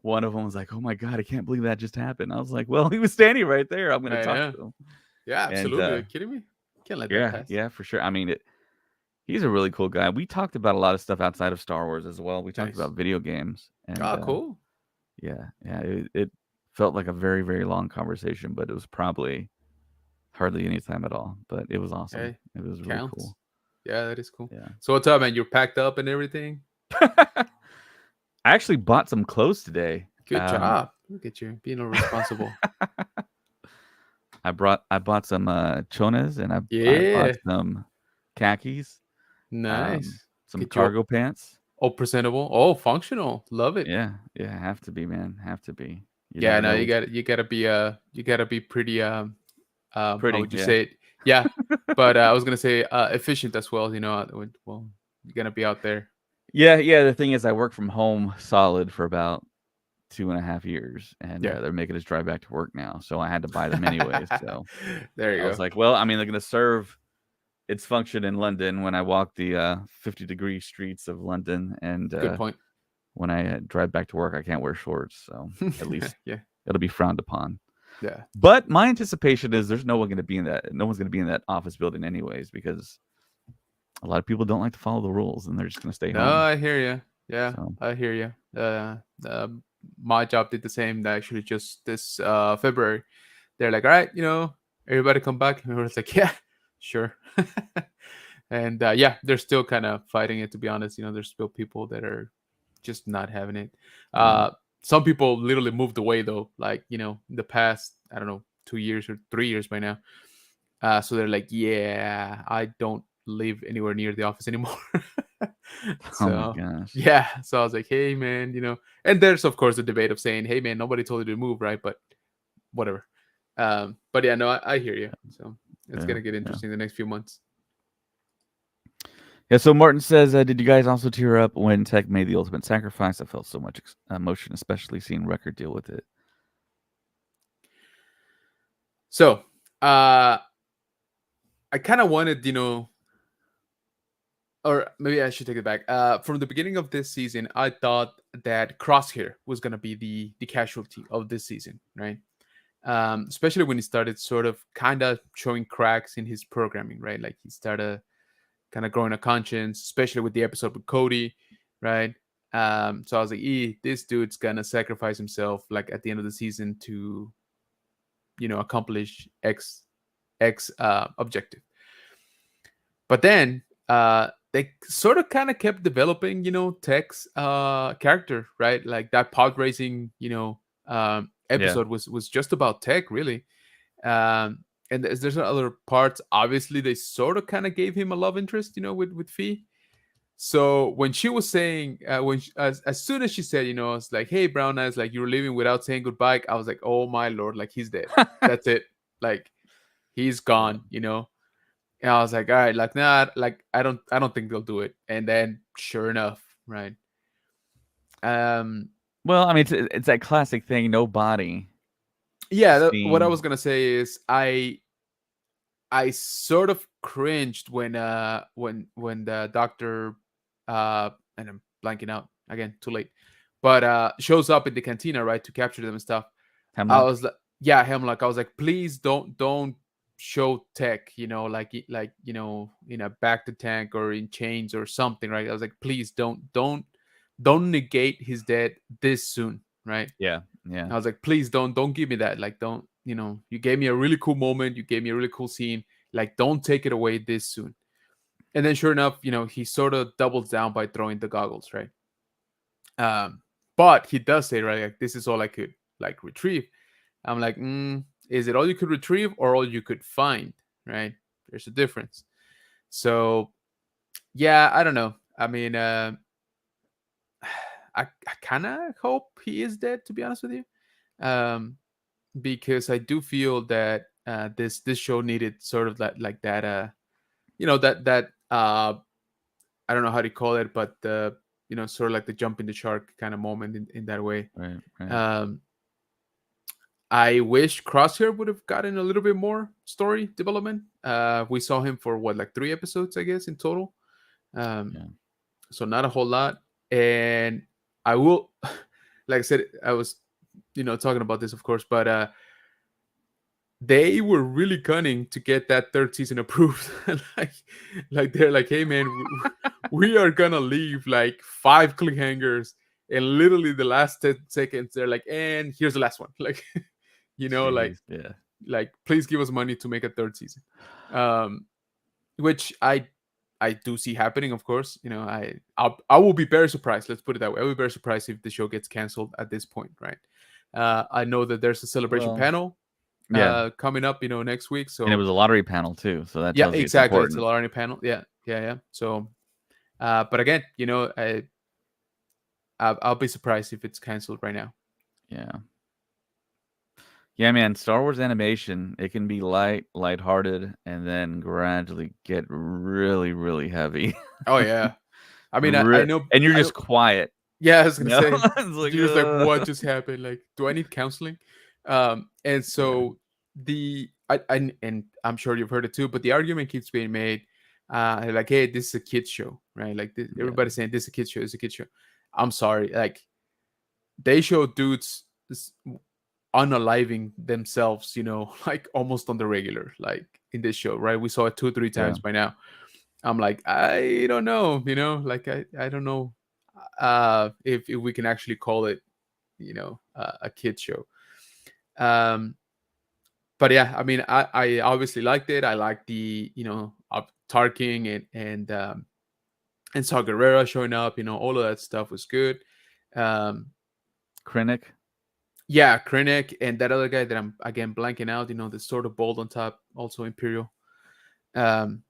one of them was like, "Oh my god, I can't believe that just happened." I was like, "Well, he was standing right there. I'm going to I talk know. to him." Yeah, And absolutely. Are you kidding me? Can't let that yeah, pass. yeah, for sure. I mean, he's a really cool guy. We talked about a lot of stuff outside of Star Wars as well. We talked Nice. about video games, and Oh, cool. yeah, yeah, it felt like a very, very long conversation, but it was probably hardly any time at all. But it was awesome. Hey, It was really counts. cool. Yeah, that is cool. Yeah. So what's up, man? You're packed up and everything? I actually bought some clothes today. Good job. Look at you being all responsible. I bought some chones, and I bought Yeah. some khakis, Nice. some Get you cargo pants. all presentable. Oh, functional. Love it. Yeah, yeah, have to be, man, have to be. You Yeah, never no, know what you gotta be pretty how pretty, would you yeah. say it? Yeah. But I was gonna say efficient as well, you know, well, you're gonna be out there. Yeah, yeah, the thing is I work from home solid for about 2.5 years, and, Yeah. they're making us drive back to work now, so I had to buy them anyways, so There you I was go. like, "Well, I mean, they're gonna serve its function in London when I walk the, 50-degree streets of London, and, Good point. when I, drive back to work, I can't wear shorts, so at least Yeah. it'll be frowned upon." Yeah. But my anticipation is there's no one's gonna be in that office building anyways, because a lot of people don't like to follow the rules, and they're just gonna stay No, home, I hear you. Yeah, so I hear you. My job did the same. Actually, just this February, they're like, "All right, you know, everybody come back." And we was like, "Yeah, sure." And yeah, they're still kind of fighting it. To be honest, you know, there's still people that are just not having it. yeah. Some people literally moved away though. Like, you know, in the past, I don't know, 2 years or 3 years by now. So they're like, "Yeah, I don't live anywhere near the office anymore." Oh my So gosh. yeah, so I was like, "Hey, man, you know," and there's of course a debate of saying, "Hey, man, nobody told you to move, right?" But whatever. But yeah, no, I hear you. So it's Yeah, gonna get yeah. interesting the next few months. Yeah, so Martin says, "Did you guys also tear up when Tech made the ultimate sacrifice? I felt so much emotion, especially seeing Record deal with it." So I kind of wanted, you know, or maybe I should take it back. From the beginning of this season, I thought that Crosshair was gonna be the casualty of this season, right? Especially when he started sort of kind of showing cracks in his programming, right? Like he started kind of growing a conscience, especially with the episode with Cody, right? So I was like, this dude's gonna sacrifice himself like at the end of the season to, you know, accomplish X objective. But then they sort of kind of kept developing, you know, Tech's character, right? Like that pod racing, you know, Yeah, episode was just about Tech, really. And there's other parts. Obviously, they sort of kind of gave him a love interest, you know, with Fee. So when she was saying, as soon as she said, you know, it's like, "Hey, Brown Eyes, like you're leaving without saying goodbye," I was like, "Oh my lord, like he's dead. That's it. Like he's yeah. gone," you know. And I was like, "All right, like nah, like I don't think they'll do it." And then sure enough, right? Um, Well, I mean, it's that classic thing. No body yeah, what I was seen. gonna say is I sort of cringed when the doctor and I'm blanking out again, too late. But shows up in the cantina, right, to capture them and stuff. I Hemlock. was like, yeah, Hemlock. I was like, please don't show Tech, you know, like you know, in a back to tank or in chains or something, right? I was like, please don't negate his death this soon, right? Yeah, yeah, I was like, please don't give me that. Like, don't, you know, you gave me a really cool moment, you gave me a really cool scene. Like, don't take it away this soon. And then sure enough, you know, he sort of doubles down by throwing the goggles, right? Um, but he does say, right, like this is all I could like retrieve. I'm like, is it all you could retrieve or all you could find? Right? There's a difference. So yeah, I don't know. I mean, I kind of hope he is dead, to be honest with you. um, because I do feel that this show needed sort of that I don't know how to call it, but the sort of like the jump in the shark kind of moment in that way. Right, right. Um, I wish Crosshair would have gotten a little bit more story development. We saw him for what, like 3 episodes, I guess, in total. Um, Yeah. so not a whole lot. And I will, like I said, I was, talking about this, of course, but they were really cunning to get that third season approved. like, like they're like, hey man, we are gonna leave like 5 cliffhangers, and literally the last 10 seconds, they're like, and here's the last one. Like, like Jeez, yeah. please give us money to make a third season. Um, which I do see happening, of course. I will be very surprised. Let's put it that way. I will be very surprised if the show gets canceled at this point, right? I know that there's a celebration Well, panel yeah, coming up, next week. and it So was a lottery panel too, so that yeah, tells you it's exactly. It's a important. lottery panel. Yeah, yeah, yeah. So, but again, I'll be surprised if it's canceled right now. Yeah. Yeah, man, Star Wars animation, it can be lighthearted, and then gradually get really, really heavy. Oh yeah. I mean, I Re know. and you're I know. just quiet, Yeah, I was you gonna know? say, It's like, you're just like, what just happened? Like, do I need counseling? And yeah, so and I'm sure you've heard it too, but the argument keeps being made, like, hey, this is a kids show, right? Like, yeah, everybody's saying this is a kids show, it's a kids show. I'm sorry, like, they show dudes unaliving themselves, like almost on the regular, like in this show, right? We saw it 2 or 3 yeah, times by now. I'm like, I don't know, like I don't know if we can actually call it, a kid show. Um, but yeah, I mean, I obviously liked it. I liked the, Tarking and Saw Gerrera showing up. All of that stuff was good. Um, Krennic, yeah, Krennic and that other guy that I'm again blanking out. The sort of bold on top, also Imperial. Um,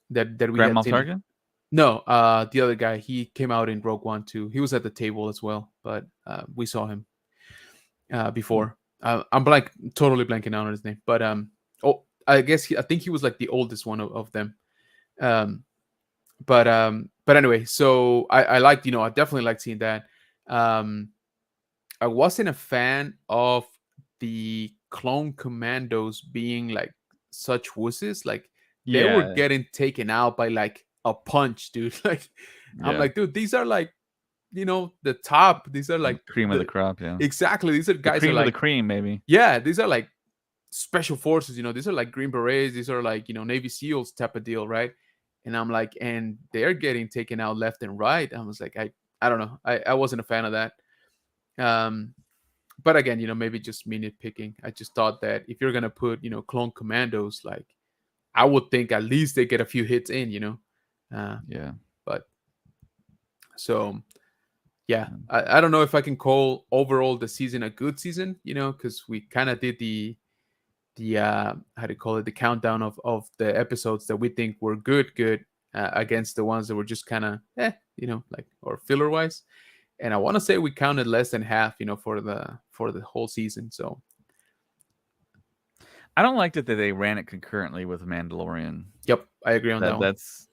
that we Grand had Moff seen. Tarkin? No, the other guy, he came out in Rogue One too. He was at the table as well, but we saw him Hmm, before. I'm totally blanking out on his name, but I think he was like the oldest one of them. Um, but anyway, so I liked, I definitely liked seeing that. Um, I wasn't a fan of the clone commandos being like such wusses. Like, they were yeah, getting taken out by like a punch, dude. Like, I'm yeah, like, dude, these are like, the top. These are the like cream of the crop, yeah. exactly. These are The guys are cream of the like, cream, maybe. yeah, these are like special forces. These are like Green Berets. These are like, Navy SEALs type of deal, right? And I'm like, and they're getting taken out left and right. I was like, I don't know. I wasn't a fan of that. Um, but again, maybe just me nitpicking. I just thought that if you're gonna put, clone commandos, like, I would think at least they get a few hits in, Uh, Yeah, but so yeah, yeah, I don't know if I can call overall the season a good season, because we kind of did the how do you call it, the countdown of the episodes that we think were good against the ones that were just kind of like, or filler wise. And I want to say we counted less than half, for the whole season. So I don't like that they ran it concurrently with Mandalorian. yep, I agree on that That one. that's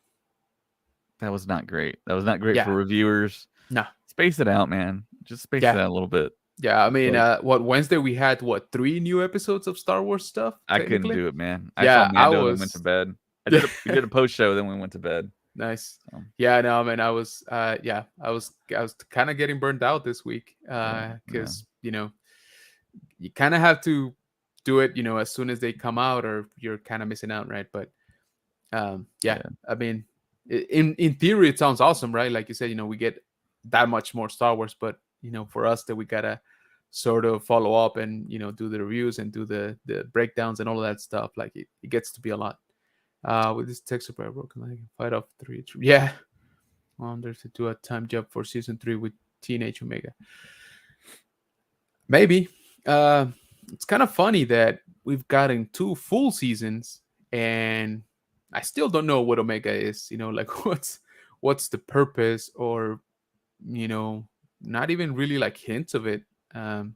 that was not great. That was not great Yeah, for reviewers. no, Space it out, man. Just space it yeah, out a little bit. yeah. I mean, Like, what, Wednesday we had, what, 3 new episodes of Star Wars stuff I couldn't technically. do it, man. I saw Yeah, I Mando and then went to was. bed. Yeah, We did a post show, then we went to bed. nice. So, Yeah, no, man, I was. Yeah, I was kind of getting burned out this week. yeah, yeah, Because you kind of have to do it, as soon as they come out, or you're kind of missing out, right? But yeah, yeah, I mean, in theory, it sounds awesome, right? Like you said, we get that much more Star Wars, but for us, that we gotta sort of follow up and do the reviews and do the breakdowns and all of that stuff. Like, it gets to be a lot. With this text by broken leg, fight off 3. Yeah, there's to do a time jump for season 3 with Teenage Omega. Maybe. Uh, it's kind of funny that we've gotten 2 full seasons, and I still don't know what Omega is. Like, what's the purpose, or not even really like hints of it. Um,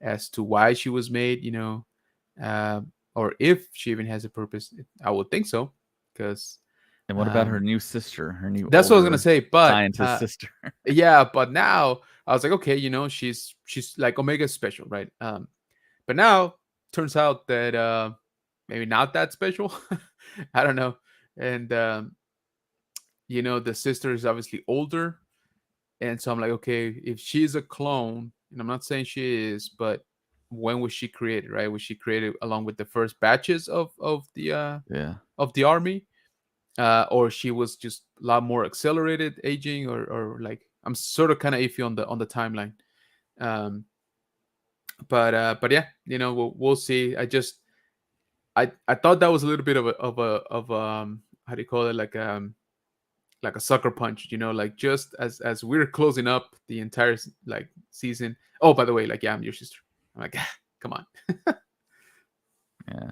as to why she was made, uh, or if she even has a purpose. I would think so, because And what about her um, new sister, her new that's what I was gonna older say. But scientist sister? yeah, but now I was like, okay, she's like Omega special, right? But now turns out that maybe not that special. I don't know. And the sister is obviously older, and so I'm like, okay, if she's a clone, and I'm not saying she is, but when was she created, right? Was she created along with the first batches Yeah. of the army, or she was just a lot more accelerated aging, or like I'm sort of kind of iffy on the timeline. Um, but yeah, we'll see. I thought that was a little bit of how do you call it, like a sucker punch, like just as we're closing up the entire like season. Oh, by the way, like, yeah, I'm your sister. I'm like, come on. Yeah.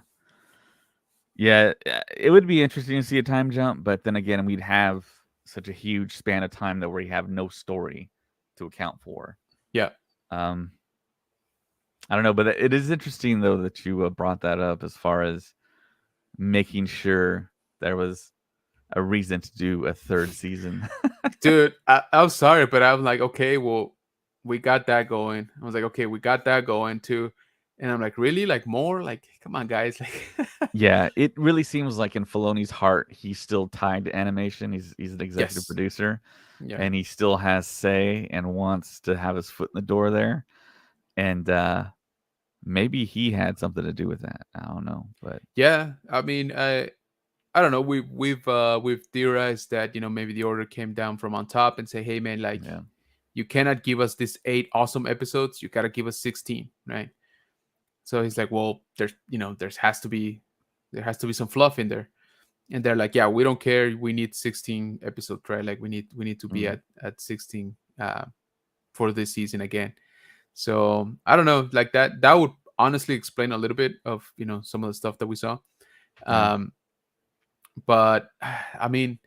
Yeah, it would be interesting to see a time jump, but then again, we'd have such a huge span of time that we have no story to account for. Yeah, Um, I don't know, but it is interesting though that you brought that up as far as making sure there was a reason to do a third season. dude, I'm sorry, but I'm like, okay, well, we got that going. I was like, okay, we got that going too. And I'm like, really? Like more? Like, come on, guys. Like, Yeah, it really seems like in Filoni's heart, he's still tied to animation. He's an executive yes. producer, Yeah. and he still has say and wants to have his foot in the door there. And maybe he had something to do with that. I don't know, but Yeah. I mean, I don't know. We've theorized that, maybe the order came down from on top and say, hey man, like, yeah, you cannot give us this 8 awesome episodes. You gotta give us 16, right? So he's like, well, there has to be some fluff in there. And they're like, yeah, we don't care. We need 16 episodes, right? Like we need to be mm, at 16 for this season again. So I don't know, like that would honestly explain a little bit of some of the stuff that we saw. yeah, Um, but I mean,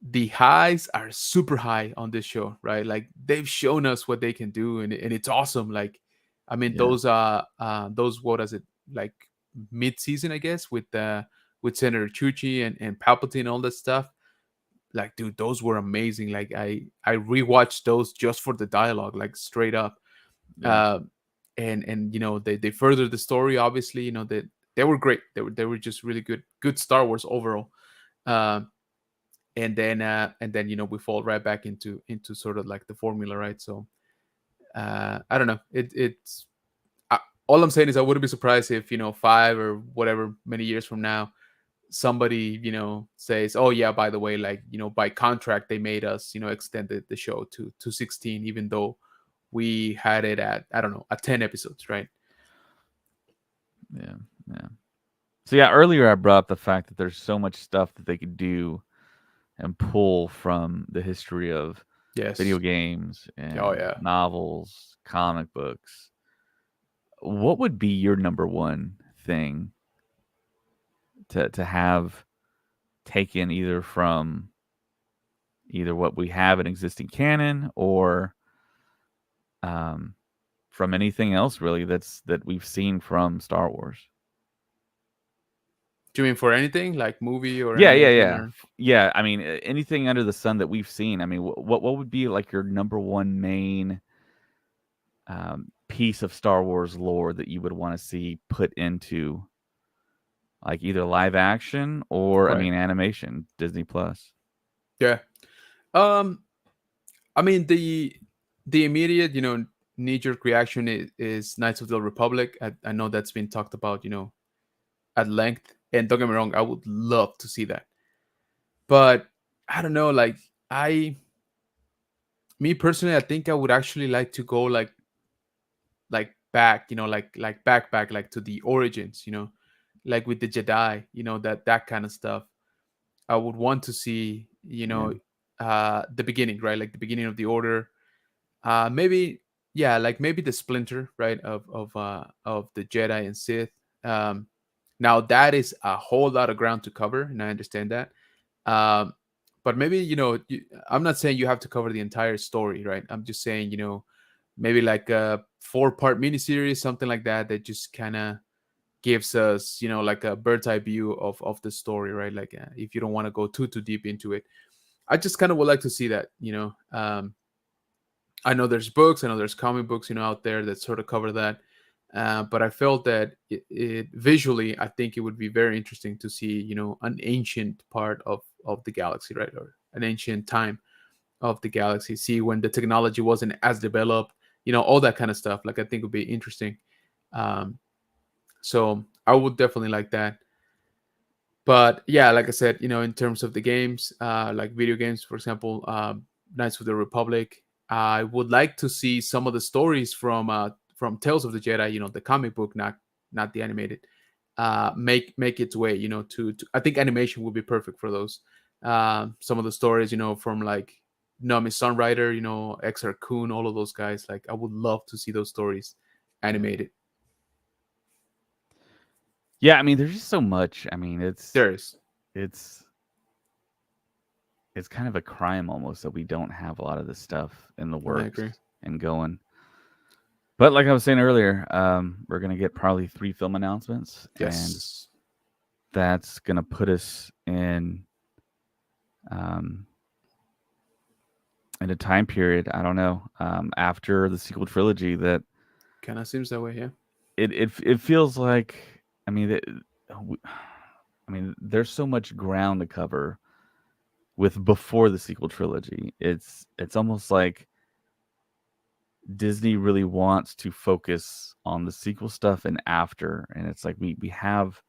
the highs are super high on this show, right? Like they've shown us what they can do, and it's awesome. Like, I mean, yeah, those what is it, like mid season, I guess, with Senator Chuchi and Palpatine and all that stuff. Like, dude, those were amazing. Like I rewatched those just for the dialogue, like straight up. yeah, Uh, and they furthered the story. Obviously, they were great. They were just really good Star Wars overall. Um, and then we fall right back into sort of like the formula, right? So I don't know. It's all I'm saying is I wouldn't be surprised if 5 or whatever many years from now somebody says, oh yeah, by the way, like by contract they made us extend the show to 16, even though we had it at, I don't know, at 10 episodes, right? yeah, yeah. So yeah, earlier I brought up the fact that there's so much stuff that they could do and pull from the history of video Yes. games Oh and yeah. novels, comic books. What would be your number one thing to have taken either from either what we have in existing canon or um, from anything else really that we've seen from Star Wars? Do you mean for anything like movie or Yeah, yeah, animation yeah, or? yeah. I mean, anything under the sun that we've seen. I mean, what would be like your number one main piece of Star Wars lore that you would want to see put into like either live action or I Right. mean animation, Disney Plus. Yeah. um I mean, the immediate, knee jerk reaction is Knights of the Republic. I know that's been talked about, at length. And don't get me wrong, I would love to see that. But I don't know, like me personally, I think I would actually like to go like back, back, like to the origins, like with the Jedi, that kind of stuff. I would want to see, Yeah, the beginning, right? Like the beginning of the order. Maybe, yeah, like maybe the splinter, right, of the Jedi and Sith. Now that is a whole lot of ground to cover, and I understand that. um but maybe, I'm not saying you have to cover the entire story, right? I'm just saying, maybe like a 4-part miniseries, something like that, that just kind of gives us, like a bird's eye view of the story, right? Like if you don't want to go too deep into it, I just kind of would like to see that. I know there's books, I know there's comic books, out there that sort of cover that. But I felt that it visually, I think it would be very interesting to see, an ancient part of the galaxy, right? Or an ancient time of the galaxy, see when the technology wasn't as developed, all that kind of stuff. Like, I think would be interesting. Um, so I would definitely like that. But yeah, like I said, in terms of the games, like video games, for example, Knights of the Republic, I would like to see some of the stories from Tales of the Jedi, the comic book, not the animated, make its way, to I think animation would be perfect for those. Some of the stories, from like Nami Sunrider, Exar Kun, all of those guys. Like, I would love to see those stories animated. Yeah, I mean, there's just so much. I mean, There is. it's it's kind of a crime almost that we don't have a lot of this stuff in the I works agree. and going. But like I was saying earlier, we're gonna get probably 3 film announcements, and Yes. that's gonna put us um, in a time period. I don't know, after the sequel trilogy that Kind of seems that way, yeah. it feels like. I mean, I mean, there's so much ground to cover with before the sequel trilogy. It's almost like Disney really wants to focus on the sequel stuff and after, and it's like we have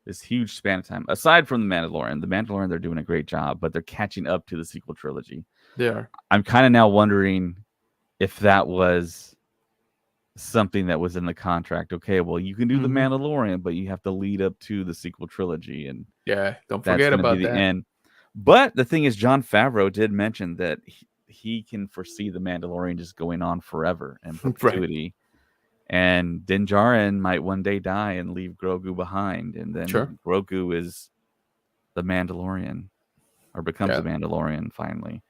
this huge span of time. Aside from the Mandalorian they're doing a great job, but they're catching up to the sequel trilogy. They are. I'm kind of now wondering if that was something that was in the contract. Okay, well, you can do the Hmm. Mandalorian, but you have to lead up to the sequel trilogy, and Yeah, don't that's forget going to be about the that. end. But the thing is, John Favreau did mention that he can foresee the Mandalorian just going on forever in Right. perpetuity. And Din Djarin might one day die and leave Grogu behind, and Sure. then Grogu is the Mandalorian, or becomes Yeah. the Mandalorian finally.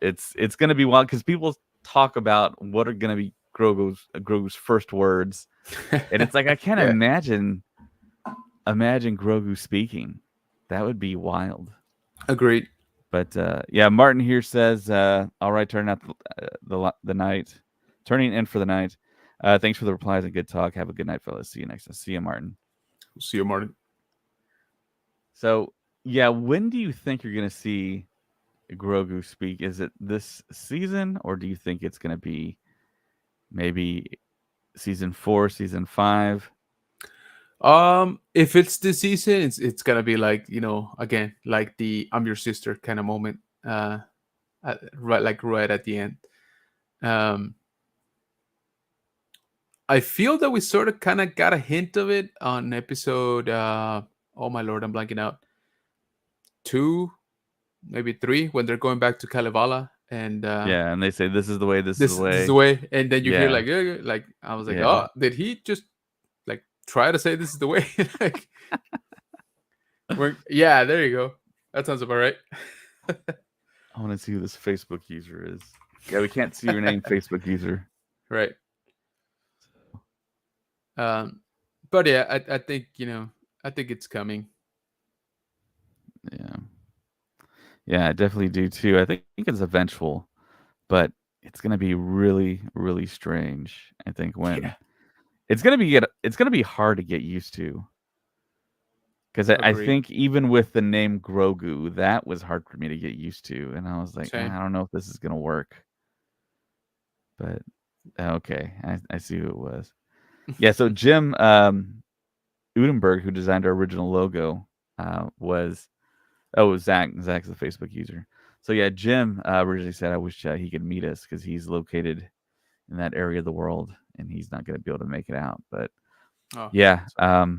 It's going to be wild because people talk about what are going to be Grogu's first words, and it's like I can't Yeah. imagine Grogu speaking. That would be wild. Agreed. But yeah, Martin here says, "All right, turning out the night, turning in for the night. Thanks for the replies and good talk. Have a good night, fellas. See you next time. See you, Martin." See you, Martin. So yeah, when do you think you're gonna see Grogu speak? Is it this season, or do you think it's gonna be maybe season 4, season 5? If it's this season, it's gonna be like, again, like the "I'm your sister" kind of moment. Right, like right at the end. Um, I feel that we sort of kind of got a hint of it on episode. Oh my lord, I'm blanking out. 2, maybe 3, when they're going back to Kalevala, and Yeah, and they say this is the way. This is the this is the way. way, and then you hear Yeah, like I was like, yeah. oh, did he just like try to say this is the way? Like, yeah, there you go. That sounds about right. I want to see who this Facebook user is. Yeah, we can't see your name, Facebook user. Right. Um, but yeah, I think I think it's coming. Yeah. Yeah, I definitely do too. I think it's eventual, but it's gonna be really, really strange. I think Yeah, when it's gonna be hard to get used to because I agreed. think even with the name Grogu, that was hard for me to get used to, and I was like, Same. I don't know if this is gonna work. But okay, I see who it was. Yeah, so Jim Udenberg, who designed our original logo, was Zach. Zach's the Facebook user. So yeah, Jim originally said I wish he could meet us because he's located in that area of the world and he's not going to be able to make it out. But Oh, yeah, sorry.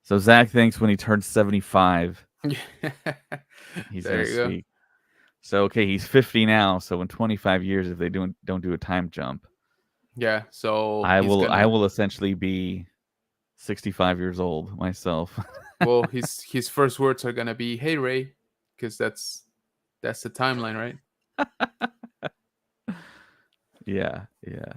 so Zach thinks when he turns 75, he's going There to you go. speak. So okay, he's 50 now. So in 25 years, if they don't do a time jump, Yeah, so I he's will I gonna. will essentially be 65 years old myself. Well, his first words are gonna be, "Hey, Ray," because that's the timeline, right? Yeah, yeah.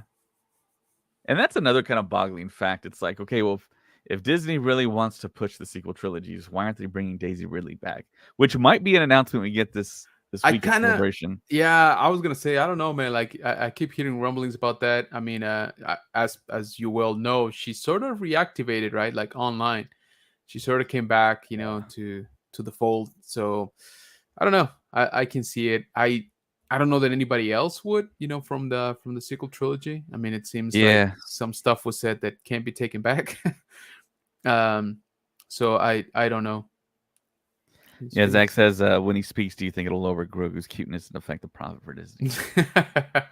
And that's another kind of boggling fact. It's like, okay, well, if Disney really wants to push the sequel trilogies, why aren't they bringing Daisy Ridley back? Which might be an announcement we get this I week at kind of, Celebration. yeah, I was gonna say, I don't know, man. Like, I keep hearing rumblings about that. I mean, as you well know, she sort of reactivated, right? Like online, she sort of came back, Yeah. to the fold. So I don't know. I can see it. I don't know that anybody else would, from the sequel trilogy. I mean, it seems like Yeah. some stuff was said that can't be taken back. um, so I don't know. It's Yeah, really Zach says when he speaks, do you think it'll lower Grogu's cuteness and affect the profit for Disney? I'm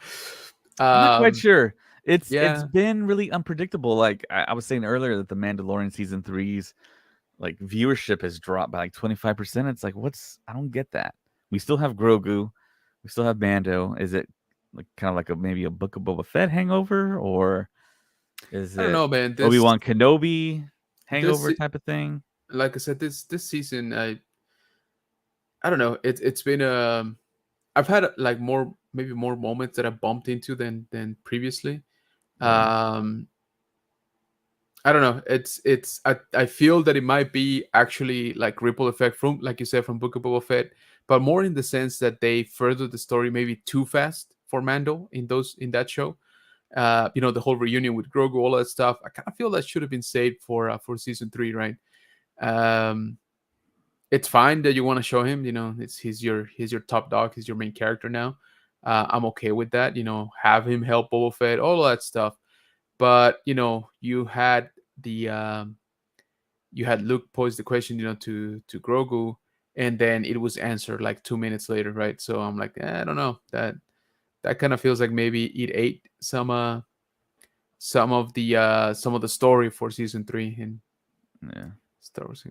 not quite um, sure. It's yeah, been really unpredictable. Like I was saying earlier that the Mandalorian season three's like viewership has dropped by like 25%. It's like I don't get that. We still have Grogu, we still have Mando. Is it like kind of like maybe a Book of Boba Fett hangover, or is I don't it know, man. Obi-Wan Kenobi This, hangover type of thing? like I said, this season, I don't know. It's been I've had like maybe more moments that I bumped into than previously. Yeah. Um, I don't know. I feel that it might be actually like ripple effect from, like you said, from Book of Boba Fett, but more in the sense that they furthered the story maybe too fast for Mando in that show. The whole reunion with Grogu, all that stuff. I kind of feel that should have been saved for season three, right? Um, it's fine that you want to show him. He's your top dog. He's your main character now. I'm okay with that. Have him help Boba Fett, all of that stuff. But the um, you had Luke pose the question, to Grogu, and then it was answered like 2 minutes later, right? So I'm like, I don't know, that kind of feels like maybe it ate some of the story for season three in Yeah. Star Wars.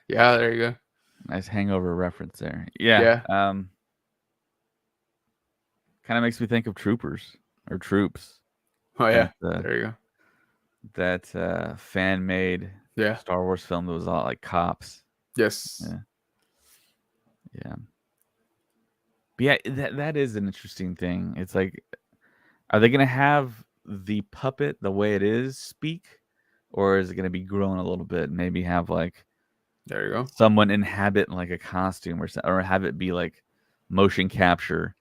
Yeah, there you go. Nice hangover reference there. Yeah. Yeah. Kind of makes me think of Troopers or Troops. Oh That yeah, there you go. fan made Yeah. Star Wars film that was all like cops. Yes. Yeah. Yeah. But yeah, that is an interesting thing. It's like, are they gonna have the puppet the way it is speak, or is it gonna be grown a little bit and maybe have like There you go. someone inhabit like a costume or have it be like motion capture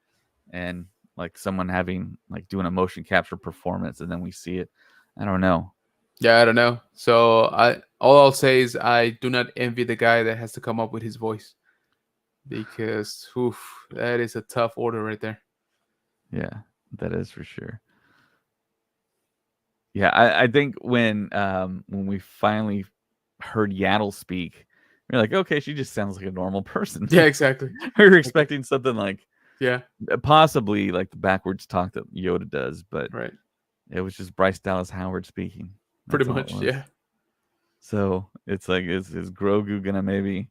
and like someone having like doing a motion capture performance and then we see it. I don't know. Yeah, I don't know. So all I'll say is I do not envy the guy that has to come up with his voice, because that is a tough order right there. Yeah, that is for sure. Yeah, I think when we finally heard Yaddle speak, we're like, okay, she just sounds like a normal person. Yeah, exactly. We were expecting something like Yeah, possibly like the backwards talk that Yoda does, but right. it was just Bryce Dallas Howard speaking. Pretty That's all it much. was. Yeah. So it's like, is Grogu gonna maybe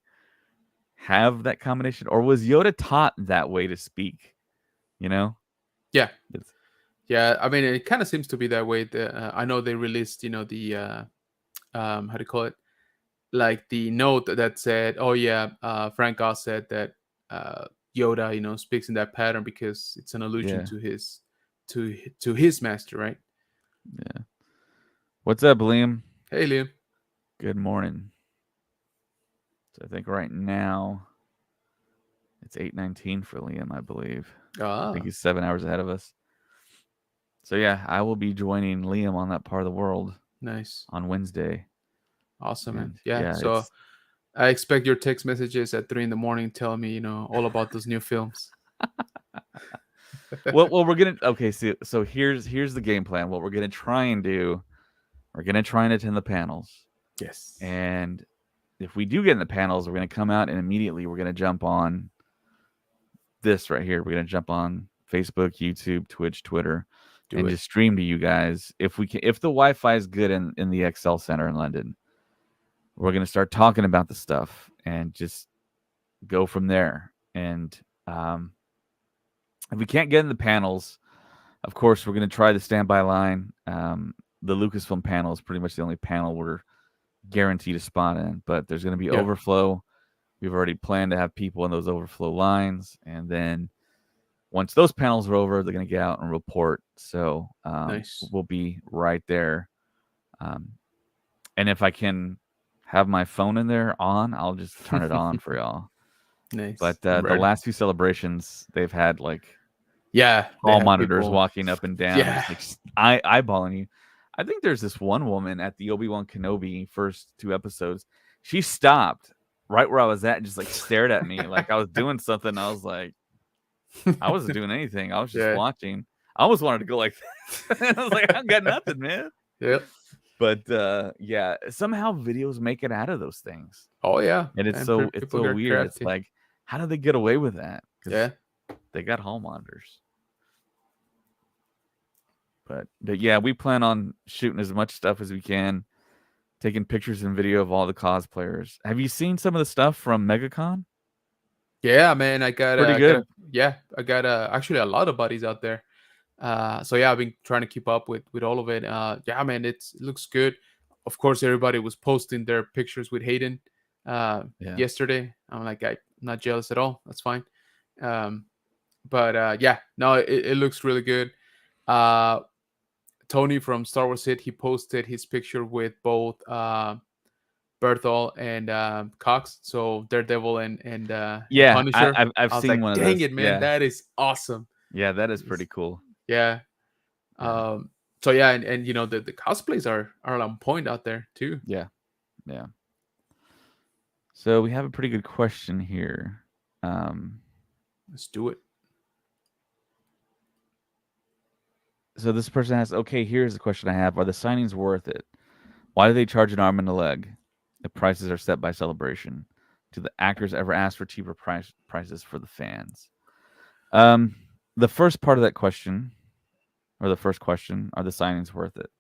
have that combination, or was Yoda taught that way to speak? You know, Yeah. it's Yeah. I mean, it kind of seems to be that way. I know they released, the how do you call it? Like the note that said, "Oh yeah, Frank Oz said that Yoda, speaks in that pattern because it's an allusion yeah, to his master, right?" yeah. What's up, Liam? Hey, Liam. Good morning. So I think right now it's 8:19 for Liam, I believe. I think Ah, he's 7 hours ahead of us. So yeah, I will be joining Liam on that part of the world nice. on Wednesday. Awesome, man. And Yeah. yeah, So it's I expect your text messages at 3 in the morning telling me, all about those new films. well we're gonna okay, so here's the game plan. What we're gonna try and do, we're gonna try and attend the panels. Yes. And if we do get in the panels, we're gonna come out and immediately we're gonna jump on this right here. We're gonna jump on Facebook, YouTube, Twitch, Twitter, Do and it. just stream to you guys. If we can, if the Wi-Fi is good in the Excel Center in London, we're gonna start talking about the stuff and just go from there. And if we can't get in the panels, of course, we're gonna try the standby line. The Lucasfilm panel is pretty much the only panel we're guaranteed a spot in, but there's gonna be Yeah. overflow. We've already planned to have people in those overflow lines, and then once those panels are over, they're going to get out and report. So Nice. we'll be right there. Um, and if I can have my phone in there on, I'll just turn it on for y'all. Nice. But I'm the ready. last few celebrations, they've had like Yeah, they hall have monitors people. walking up and down, Yeah. just like eyeballing you. I think there's this one woman at the Obi-Wan Kenobi first 2 episodes. She stopped right where I was at and just like stared at me like I was doing something. I was like, I wasn't doing anything. I was just Yeah. watching. I almost wanted to go like that. I was like, I got nothing, man. Yep. But yeah, somehow videos make it out of those things. Oh yeah. And And it's people so get weird. It's crafty. like, how did they get away with that? Because Yeah. they got hall monitors. But yeah, we plan on shooting as much stuff as we can, taking pictures and video of all the cosplayers. Have you seen some of the stuff from MegaCon? Yeah, man. I got Pretty I got a good. yeah, I got actually a lot of buddies out there. So yeah, I've been trying to keep up with all of it. Yeah, man, it looks good. Of course, everybody was posting their pictures with Hayden Yeah. yesterday. I'm like, I'm not jealous at all. That's fine. Um, but yeah, no, it looks really good. Uh, Tony from Star Wars Hit, he posted his picture with both Berthol and Cox, so Daredevil and Yeah, Punisher. I've I was seen like, one of dang those. it, man, Yeah. that is awesome. Yeah, that is It's- pretty cool. yeah. Yeah. So yeah, and you know the cosplays are on point out there too. Yeah. Yeah. So we have a pretty good question here. Um, Let's do it. so this person asks, okay, here's the question I have. Are the signings worth it? Why do they charge an arm and a leg? The prices are set by celebration. Do the actors ever ask for cheaper prices for the fans? Um, the first part of that question, or the first question, are the signings worth it?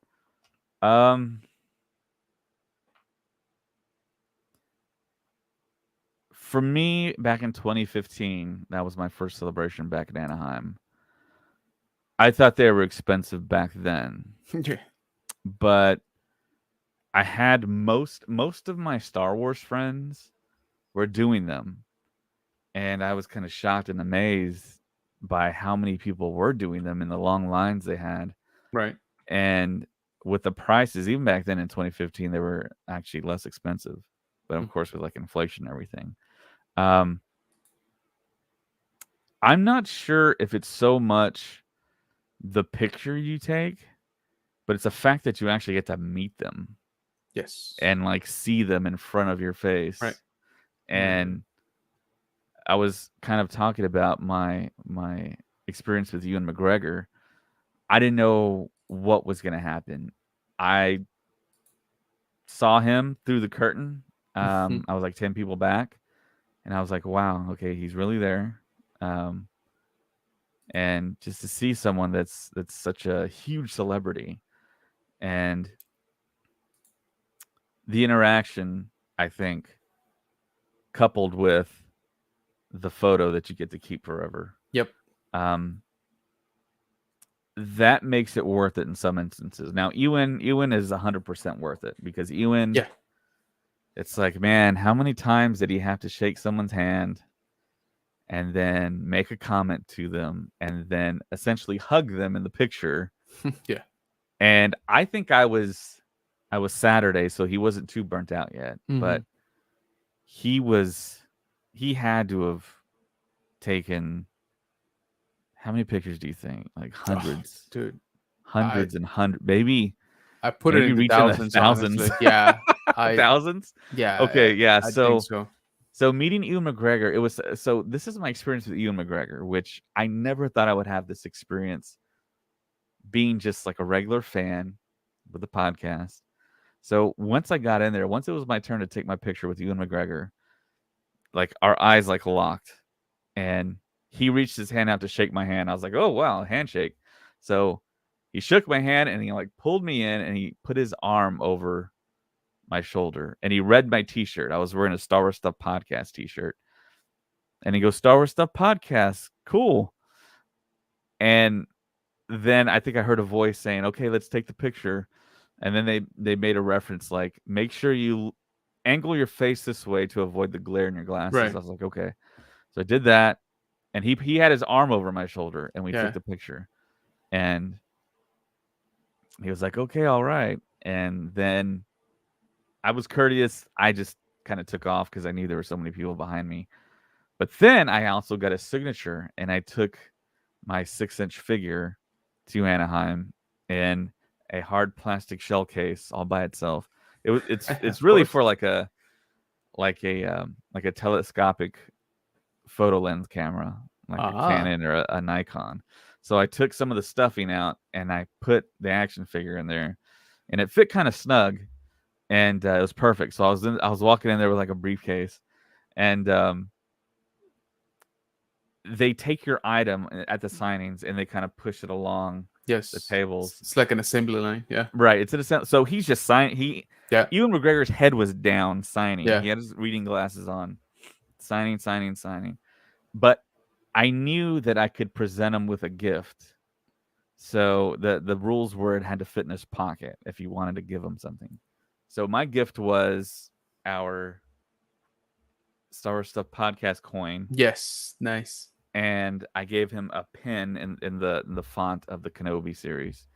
For me, back in 2015, that was my first celebration back in Anaheim. I thought they were expensive back then, Yeah. but I had most of my Star Wars friends were doing them, and I was kind of shocked and amazed by how many people were doing them in the long lines they had. Right. And with the prices, even back then in 2015, they were actually less expensive. But of Mm. course, with like inflation and everything, um, I'm not sure if it's so much the picture you take, but it's the fact that you actually get to meet them Yes. and like see them in front of your Right. face. Right. And I was kind of talking about my experience with Ewan McGregor. I didn't know what was going to happen. I saw him through the curtain. I was like 10 people back, and I was like, wow, okay, he's really there. Um, and just to see someone that's such a huge celebrity and the interaction, I think, coupled with the photo that you get to keep forever, Yep. um, that makes it worth it in some instances. Now, Ewan is 100% worth it because Ewan, Yeah. it's like, man, how many times did he have to shake someone's hand and then make a comment to them and then essentially hug them in the picture? Yeah. And I think I was Saturday, so he wasn't too burnt out yet, Hmm. but he had to have taken how many pictures do you think? Like Oh, hundreds, dude, I hundreds and hundreds, maybe I put it maybe in the reaching the thousands. thousands. Honestly, yeah. I Thousands? yeah. Okay, yeah. I think So so. so meeting Ewan McGregor, it was so this is my experience with Ewan McGregor, which I never thought I would have this experience being just like a regular fan with the podcast. So once I got in there, once it was my turn to take my picture with Ewan McGregor, like our eyes like locked, and he reached his hand out to shake my hand. I was like, "Oh wow, handshake!" So he shook my hand and he like pulled me in and he put his arm over my shoulder and he read my T-shirt. I was wearing a Star Wars Stuff Podcast T-shirt, and he goes, "Star Wars Stuff Podcast, cool." And then I think I heard a voice saying, "Okay, let's take the picture." And then they made a reference like, "Make sure you angle your face this way to avoid the glare in your glasses. Right. I was like, okay. So I did that, and he had his arm over my shoulder, and we took Yeah. the picture, and he was like, okay, all right. And then I was courteous. I just kind of took off because I knew there were so many people behind me. But then I also got a signature, and I took my 6-inch figure to Anaheim in a hard plastic shell case all by itself. It's Of really course. for like a telescopic photo lens camera, like a Ah. Canon or a Nikon. So I took some of the stuffing out and I put the action figure in there, and it fit kind of snug, and it was perfect. So I was walking in there with like a briefcase, and they take your item at the signings and they kind of push it along the Yes. tables. It's like an assembly line. Yeah. Right. It's in a sense. So he's just signing. Yeah. Ewan McGregor's head was down signing. Yeah. He had his reading glasses on, signing, signing, signing. But I knew that I could present him with a gift. So the rules were it had to fit in his pocket if you wanted to give him something. So my gift was our Star Wars Stuff podcast coin, Yes. Nice. and I gave him a pin in the font of the Kenobi series.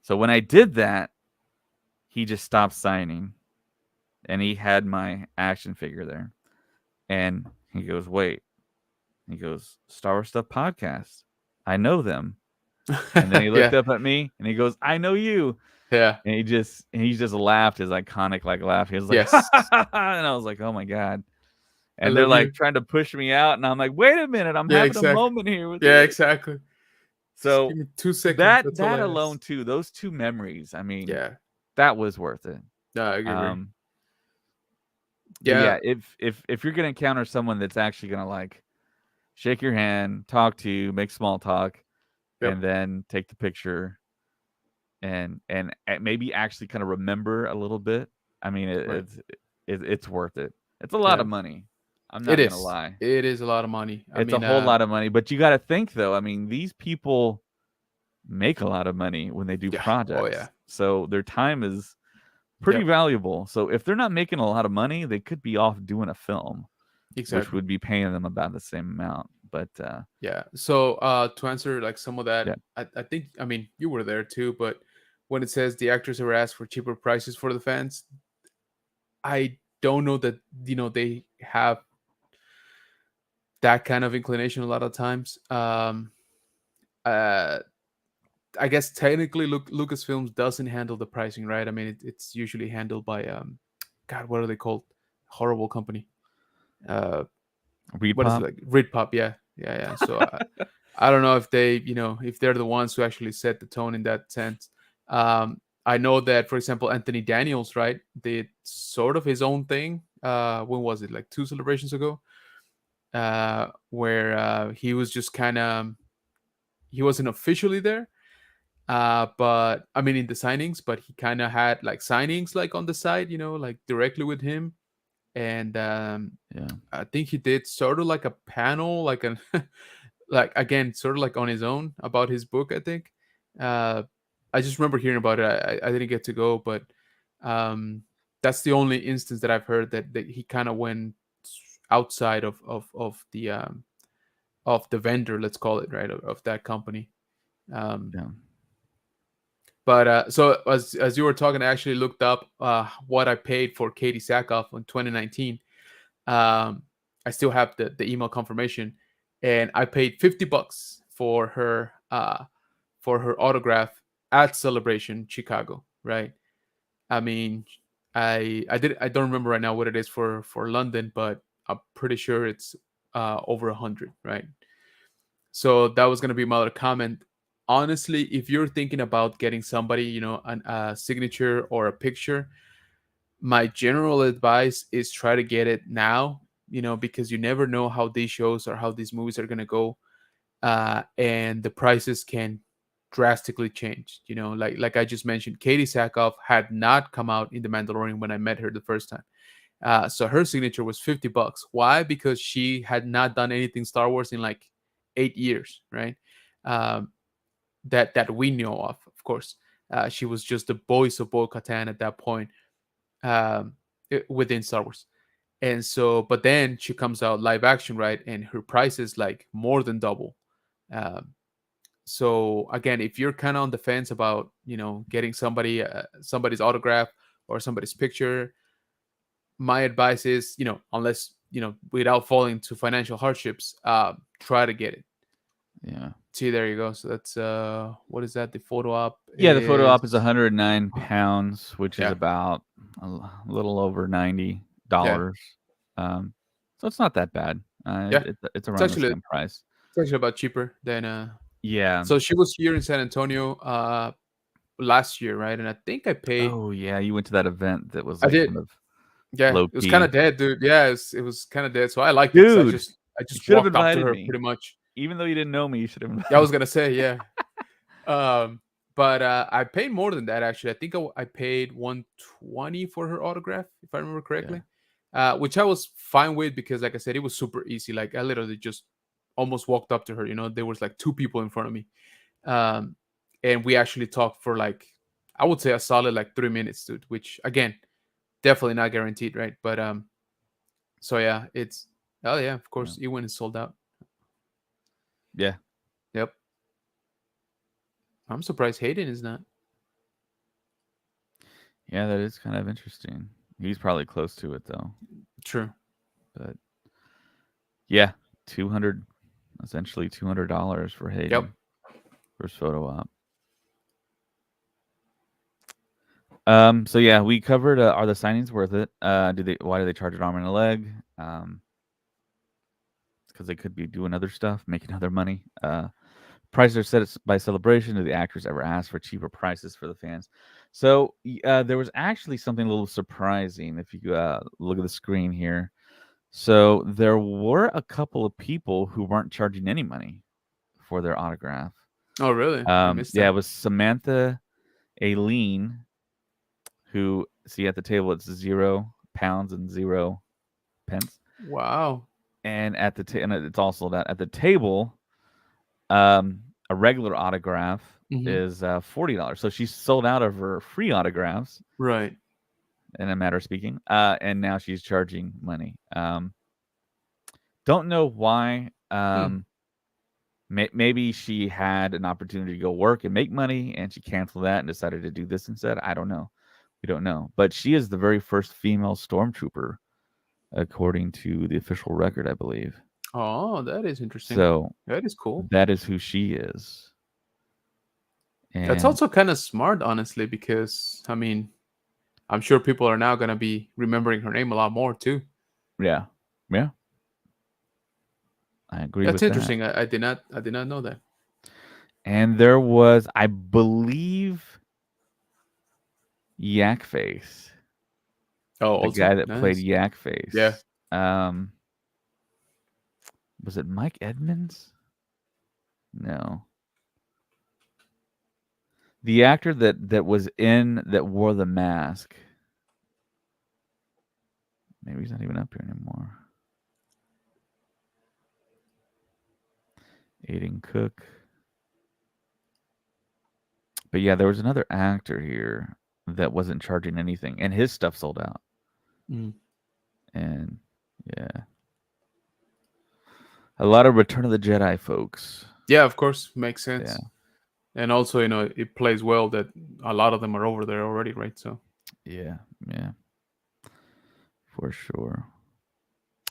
So when I did that, he just stopped signing, and he had my action figure there. And he goes, "Wait." He goes, "Star Wars Stuff podcast. I know them." And then he looked Yeah. up at me and he goes, "I know you." Yeah. And he just laughed his iconic like laugh. He was like, "Ha, Yes. ha, ha, ha," and I was like, "Oh my god." I And they're love like you. trying to push me out, and I'm like, "Wait a minute, I'm Yeah. having a Exactly. moment here with Yeah. you." Exactly. Just So give me 2 seconds. That's all that I alone ask. too, those two memories, I mean, Yeah. that was worth it. No, I agree. Um, but Yeah. yeah, if you're gonna encounter someone that's actually gonna like shake your hand, talk to you, make small talk, Yep. and then take the picture, and maybe actually kind of remember a little bit. I mean, Right. it's worth it. It's a lot Yeah. of money. I'm It not gonna is. lie. It is a lot of money. I It's a mean, whole lot of money, but you got to think though. I mean, these people make a lot of money when they do yeah. Oh yeah. projects, so their time is pretty Yep. valuable. So if they're not making a lot of money, they could be off doing a film, which Exactly. would be paying them about the same amount. But Yeah. So to answer like some of that, yeah, I think I mean you were there too, but when it says the actors are asked for cheaper prices for the fans, I don't know that they have that kind of inclination a lot of times. Uh I guess technically Lucasfilms doesn't handle the pricing, right? I mean it's usually handled by God, what are they called? Horrible company. Uh what is it Repop. like? Ridpop, yeah. Yeah, yeah. So I don't know if they, if they're the ones who actually set the tone in that sense. I know that, for example, Anthony Daniels, right, did sort of his own thing. When was it? Like two celebrations ago, where he was just kind of he wasn't officially there, but I mean in the signings, but he kind of had like signings like on the side, like directly with him, and Yeah, I think he did sort of like a panel, like an like again sort of like on his own about his book, I think. I just remember hearing about it. I didn't get to go, but um that's the only instance that I've heard that he kind of went outside of the vendor, let's call it, right, of that company. um yeah, but so as you were talking, I actually looked up what I paid for Katie Sackhoff in 2019. I still have the email confirmation, and I paid $50 for her autograph at Celebration Chicago. Right. I mean, I don't remember right now what it is for London, but I'm pretty sure it's over 100. Right. So that was gonna be my other comment. Honestly, if you're thinking about getting somebody, a signature or a picture, my general advice is try to get it now, because you never know how these shows or how these movies are going to go, and the prices can drastically change. Like I just mentioned, Katie Sackhoff had not come out in The Mandalorian when I met her the first time. So her signature was $50. Why? Because she had not done anything Star Wars in like 8 years, right? Um, that we know of course. She was just the voice of Bo Katan at that point. Um, within Star Wars. And so, but then she comes out live action, right? And her price is like more than double. Um, so again, if you're kind of on the fence about getting somebody's autograph or somebody's picture, my advice is unless without falling to financial hardships, try to get it. Yeah. See, there you go. So that's what is that? The photo op Yeah, the photo op is is 109 pounds, which is yeah, about little over yeah, $90. So it's not that bad. yeah. It's It's around the actually same price. about cheaper than Yeah. so she was here in San Antonio last year, right? And I think I paid Oh yeah, you went to that event that was I like did. kind of Yeah, low it was kind key. of dead, dude. Yeah, it was kind of dead. So I liked it because Dude, I you just should have walked up to invited her me. pretty much. Even though you didn't know me, you should have Yeah, I invited was me. gonna say yeah. But I paid more than that actually. I think I paid 120 for her autograph, if I remember Yeah. correctly. Which I was fine with because, like I said, it was super easy. Like I literally just almost walked up to her. There was like two people in front of me, um, and we actually talked for like I would say a solid like 3 minutes, dude. Which again, definitely not guaranteed, right? But so yeah, it's oh yeah, of Yeah. course, Ewan is sold out. Yeah. Yep, I'm surprised Hayden is not. Yeah, that is kind of interesting. He's probably close to it though. True. But yeah, 200 essentially $200 for Yep. Hayden for his photo op. So yeah, we covered are the signings worth it? Why do they charge an arm and a leg? Because they could be doing other stuff, making other money. Prices are set by Celebration. Do the actors ever ask for cheaper prices for the fans? So there was actually something a little surprising if you look at the screen here. So there were a couple of people who weren't charging any money for their autograph. Oh really? I missed Yeah, that. it was Samantha Aileen, who see at the table it's 0 pounds and 0 pence, Wow. and and it's also that at the table, a regular autograph Hmm. is $40. So she sold out of her free autographs Right. in a matter of speaking, and now she's charging money. Don't know why. Hmm. Maybe she had an opportunity to go work and make money, and she canceled that and decided to do this instead. I don't know. We don't know. But she is the very first female stormtrooper, according to the official record, I believe. Oh, that is interesting. So That is cool. that is who she is. That's And also kind of smart, honestly, because I mean, I'm sure people are now gonna be remembering her name a lot more too. yeah, yeah, I agree That's with that. interesting. I did not know that. And there was, I believe, Yak Face, Oh, the also guy that played nice. Yak Yeah. Face. Was it Mike Edmonds? No. The actor that was in that wore the mask. Maybe he's not even up here anymore. Aiden Cook. But yeah, there was another actor here that wasn't charging anything, and his stuff sold out. Mm. And yeah, a lot of Return of the Jedi folks. Yeah, of course, makes Yeah, sense. And also, it plays well that a lot of them are over there already, right? So yeah, yeah, for sure.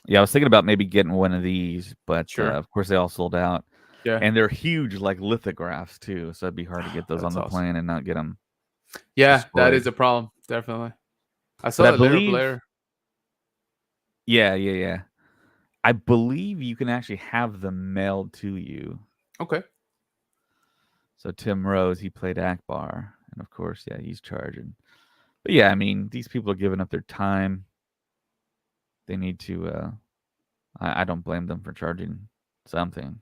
Yeah, I was thinking about maybe getting one of these, but sure. of course they all sold out, Yeah. and they're huge, like lithographs too. So it'd be hard to get those on That's the awesome. plane and not get them Yeah, that is destroyed. a problem. Definitely. I But saw I that later believe, Blair. yeah, yeah, yeah. I believe you can actually have them mailed to you. Okay. So Tim Rose, he played Akbar, and of course, yeah, he's charging. But yeah, I mean, these people are giving up their time. They need to. I don't blame them for charging something.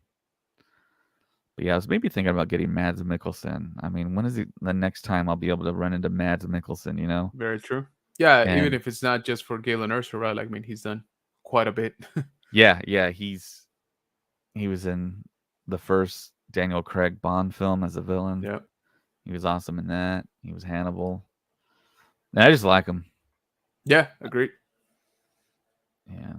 But yeah, I was maybe thinking about getting Mads Mikkelsen. I mean, when is the next time I'll be able to run into Mads Mikkelsen? Very true. Yeah, even And if it's not just for Galen Erso, right? Like, I mean, he's done quite a bit. yeah, yeah, he was in the first Daniel Craig Bond film as a villain. Yeah. He was awesome in that. He was Hannibal. And I just like him. Yeah, agreed. Yeah.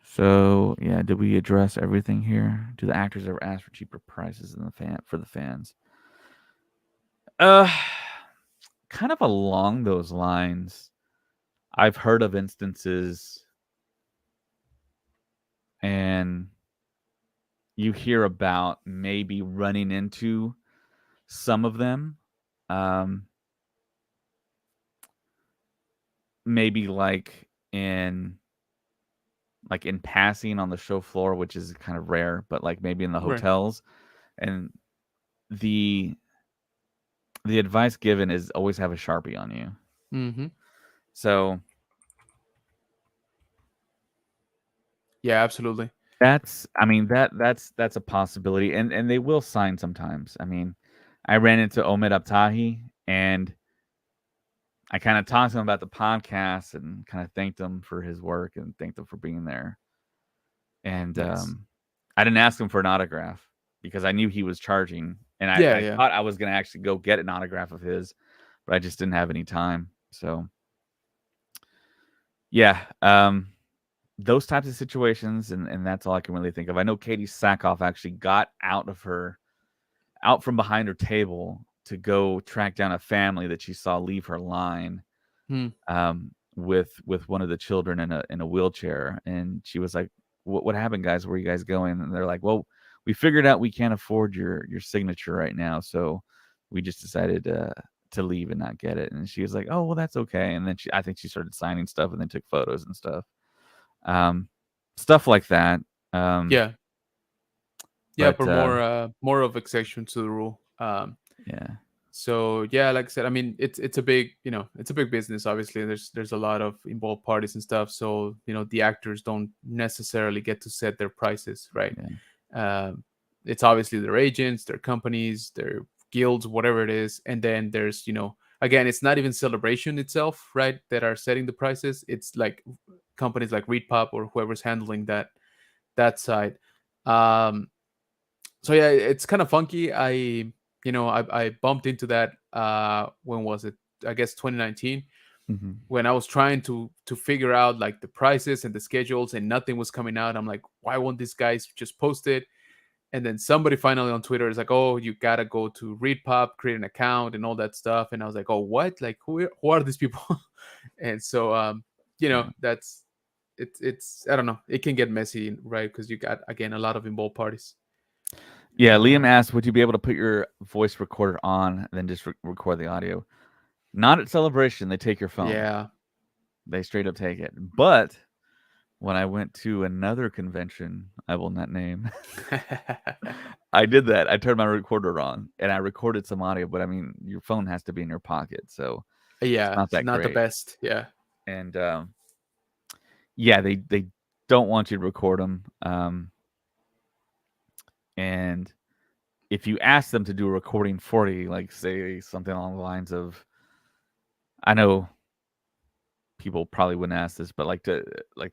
So yeah, did we address everything here? Do the actors ever ask for cheaper prices than the for the fans? Uh, kind of along those lines. I've heard of instances, and you hear about maybe running into some of them. Um, maybe in in passing on the show floor, which is kind of rare, but like maybe in the Right. hotels. And the the advice given is always have a Sharpie on you. Mm-hmm. So Yeah, absolutely. I mean that's a possibility, and they will sign sometimes. I mean, I ran into Omid Abtahi, and I kind of talked to him about the podcast and kind of thanked him for his work and thanked him for being there. And Nice. I didn't ask him for an autograph because I knew he was charging, and Yeah, I yeah. thought I was gonna actually go get an autograph of his, but I just didn't have any time. So yeah, those types of situations, and that's all I can really think of. I know Katie Sackhoff actually got out from behind her table to go track down a family that she saw leave her line, Hmm. with one of the children in a wheelchair, and she was like, what happened, guys? Where are you guys going?" And they're like, "Well, we figured out we can't afford your signature right now, so we just decided to leave and not get it." And she was like, "Oh, well, that's okay." And then I think she started signing stuff and then took photos and stuff, um, stuff like that. Um, Yeah. Yeah, but but more of exception to the rule. yeah, So yeah, like I said, I mean, it's a big, it's a big business. Obviously, there's a lot of involved parties and stuff. So the actors don't necessarily get to set their prices, right? yeah, Um, it's obviously their agents, their companies, their guilds, whatever it is, and then there's again, it's not even Celebration itself, right, that are setting the prices. It's like companies like ReadPop or whoever's handling that side. Um, so yeah, it's kind of funky. I bumped into that, when was it? I guess 2019, hmm, when I was trying to figure out like the prices and the schedules, and nothing was coming out. I'm like, why won't these guys just post it? And then somebody finally on Twitter is like, oh, you gotta go to ReadPop, create an account, and all that stuff. And I was like, oh, what? Like, who are these people? And so, yeah. that's it's I don't know. It can get messy, right? Because you got, again, a lot of involved parties. Yeah, And Liam asked, "Would you be able to put your voice recorder on, and then just record the audio?" Not at Celebration. They take your phone. yeah. They straight up take it. But when I went to another convention, I will not name, I did that. I turned my recorder on and I recorded some audio. But I mean, your phone has to be in your pocket, so it's Yeah, not it's that not the great. best. Yeah. And yeah, they don't want you to record them. And if you ask them to do a recording for you, like say something along the lines of, I know people probably wouldn't ask this, but like the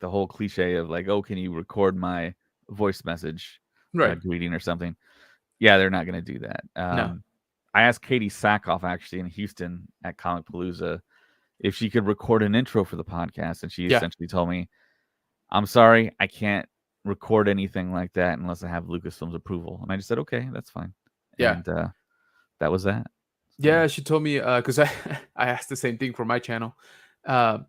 whole cliche of like, "Oh, can you record my voice message Right. greeting or something?" Yeah, they're not going to do that. No. I asked Katie Sackhoff actually in Houston at Comic Palooza if she could record an intro for the podcast, and she Yeah. essentially told me, "I'm sorry, I can't record anything like that unless I have Lucasfilm's approval." And I just said, "Okay, that's fine," Yeah. and that was that. So Yeah. She told me, because I asked the same thing for my channel, uh,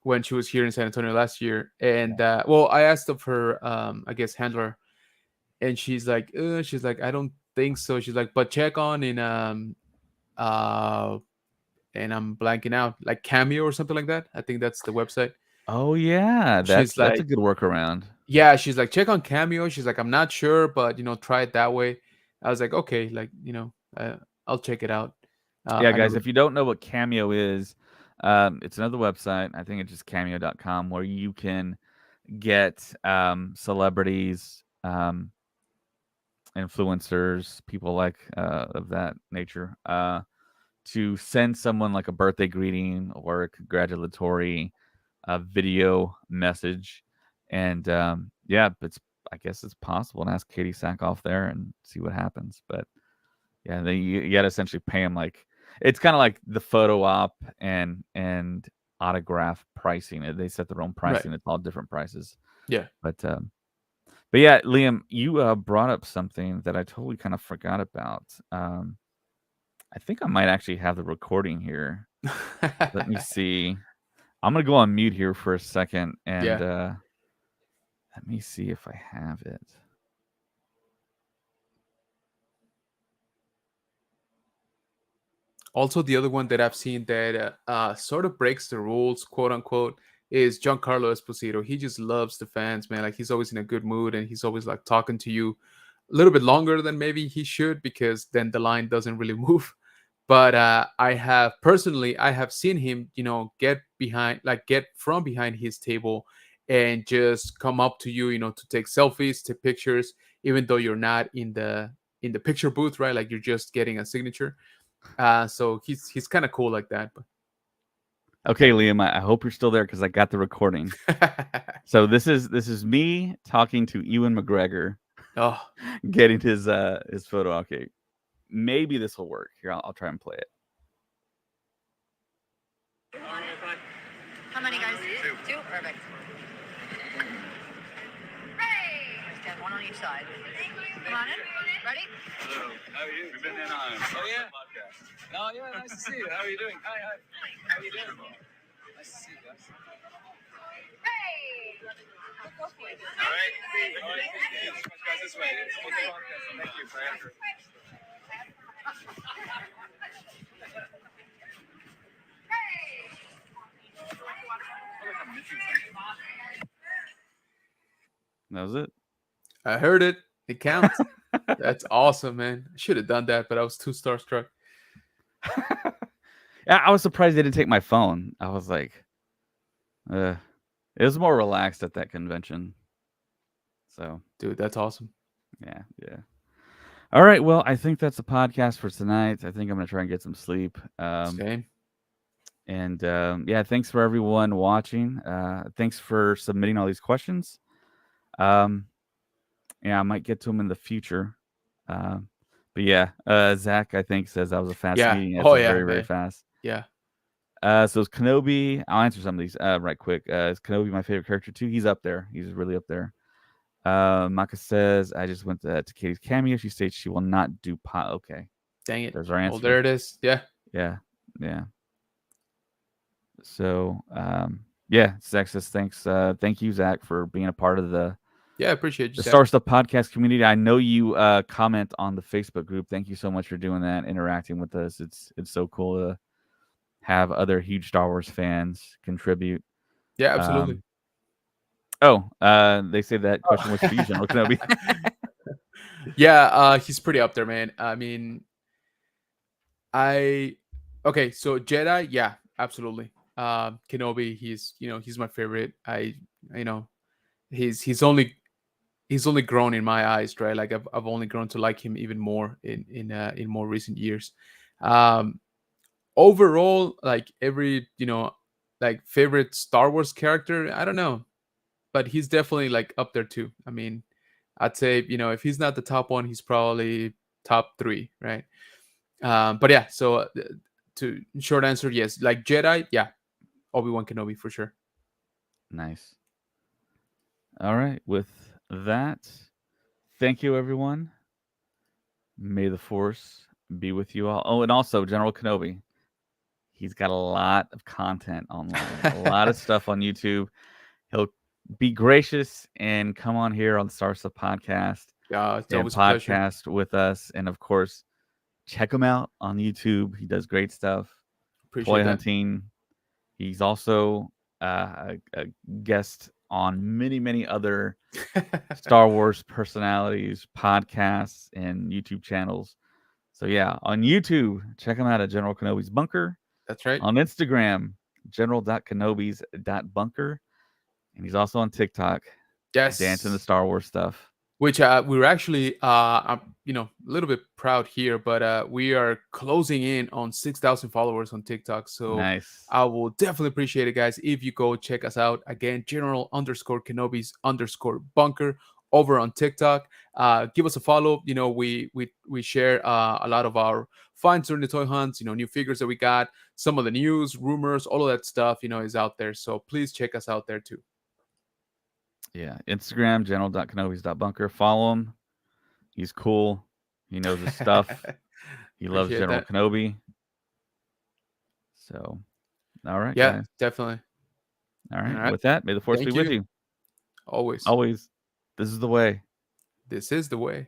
when she was here in San Antonio last year, and well, I asked of her, I guess, handler, and she's like, I don't think so. She's like, but check on in uh and I'm blanking out, like Cameo or something like that. I think that's the website. oh yeah, She's that's a like, good workaround. yeah, she's like, check on Cameo. She's like, I'm not sure, but try it that way. I was like, okay, like, I'll check it out. Yeah, I guys, never. if you don't know what Cameo is, it's another website. I think it's just cameo.com where you can get celebrities, influencers, people like of that nature, to send someone like a birthday greeting or a congratulatory video message. And yeah, I guess it's possible to ask Katie Sackhoff there and see what happens. But yeah, then you got to essentially pay him like it's kind of like the photo op and autograph pricing. They set their own Right. pricing. It's all different prices. Yeah. But yeah, Liam, you brought up something that I totally kind of forgot about. I think I might actually have the recording here. Let me see. I'm gonna go on mute here for a second, and Yeah. let me see if I have it. Also, the other one that I've seen that sort of breaks the rules, quote unquote, is Giancarlo Esposito. He just loves the fans, man. Like he's always in a good mood and he's always like talking to you a little bit longer than maybe he should because then the line doesn't really move. But I have seen him, get behind, like get from behind his table and just come up to you, to take selfies, take pictures, even though you're not in the picture booth, right? Like you're just getting a signature. So he's kind of cool like that. Okay, Liam, I hope you're still there because I got the recording. But So this is me talking to Ewan McGregor, oh, getting his photo. Okay, maybe this will work. Here, I'll try and play it. How many guys? Two? Perfect. Hooray! Stand one on each side. Come on in. Ready? Hello. How are you? We've been in on. Oh yeah. Podcast. Oh yeah. Nice to see you. How are you doing? Hi. How are you doing? Nice to see you guys. Hooray! Go for it. All right. All right. Thank you so much, guys. This way. It's a podcast. Thank you for answering. That was it. I heard it. It counts. That's awesome, man. I should have done that, but I was too starstruck. Yeah, I was surprised they didn't take my phone. I was like, it was more relaxed at that convention. So, Dude, that's awesome. yeah. All right, well, I think that's the podcast for tonight. I think I'm gonna try and get some sleep. Same. And yeah, thanks for everyone watching. Thanks for submitting all these questions. Yeah, I might get to them in the future. But yeah, Zach, I think, says that was a fast Yeah. meeting. It's Oh yeah, very, very man. fast. Yeah. So is Kenobi. I'll answer some of these right quick. Is Kenobi my favorite character too? He's up there. He's really up there. Maka says, I just went to Katie's cameo. She states she will not do pot. Okay. Dang it. There's our Oh, answer. there it is. Yeah. Yeah. So, yeah, Zach says, thanks. Thank you, Zach, for being a part of the Yeah, I appreciate you. the Zach. Star Stuff podcast community. I know you comment on the Facebook group. Thank you so much for doing that, interacting with us. It's so cool to have other huge Star Wars fans contribute. Yeah, absolutely. They say that question was for you, General Kenobi. Yeah, he's pretty up there, man. I mean, okay, so Jedi, yeah, absolutely. Kenobi, he's my favorite. You know, he's only grown in my eyes, right? Like I've only grown to like him even more in more recent years. Overall, like every like favorite Star Wars character, I don't know, but he's definitely like up there too. I mean, I'd say if he's not the top one, he's probably top three, right? But yeah, so to short answer, yes, like Jedi, yeah, Obi-Wan Kenobi for sure. Nice. All right. With that, thank you, everyone. May the Force be with you all. Oh, and also General Kenobi. He's got a lot of content online, a lot of stuff on YouTube. He'll be gracious and come on here on the Star Stuff podcast It's and always a pleasure. podcast with us. And of course, check him out on YouTube. He does great stuff. Appreciate Toy that. hunting. He's also a guest on many, many other Star Wars personalities, podcasts, and YouTube channels. So yeah, on YouTube, check him out at General Kenobi's Bunker. That's right. On Instagram, general.kenobis.bunker. And he's also on TikTok, Yes. dancing the Star Wars stuff. Which we were actually, I'm a little bit proud here, but we are closing in on 6,000 followers on TikTok. So Nice. I will definitely appreciate it, guys, if you go check us out. Again, General_Kenobis_Bunker over on TikTok. Give us a follow. We share a lot of our finds during the toy hunts. New figures that we got, some of the news, rumors, all of that stuff. Is out there. So please check us out there too. Yeah, Instagram general.kenobi's.bunker. Follow him. He's cool. He knows his stuff. He loves Appreciate General that. Kenobi. So, all right, Yeah, guys. definitely. All right. All right. With that, may the force Thank be with you. you. Always. Always. This is the way. This is the way.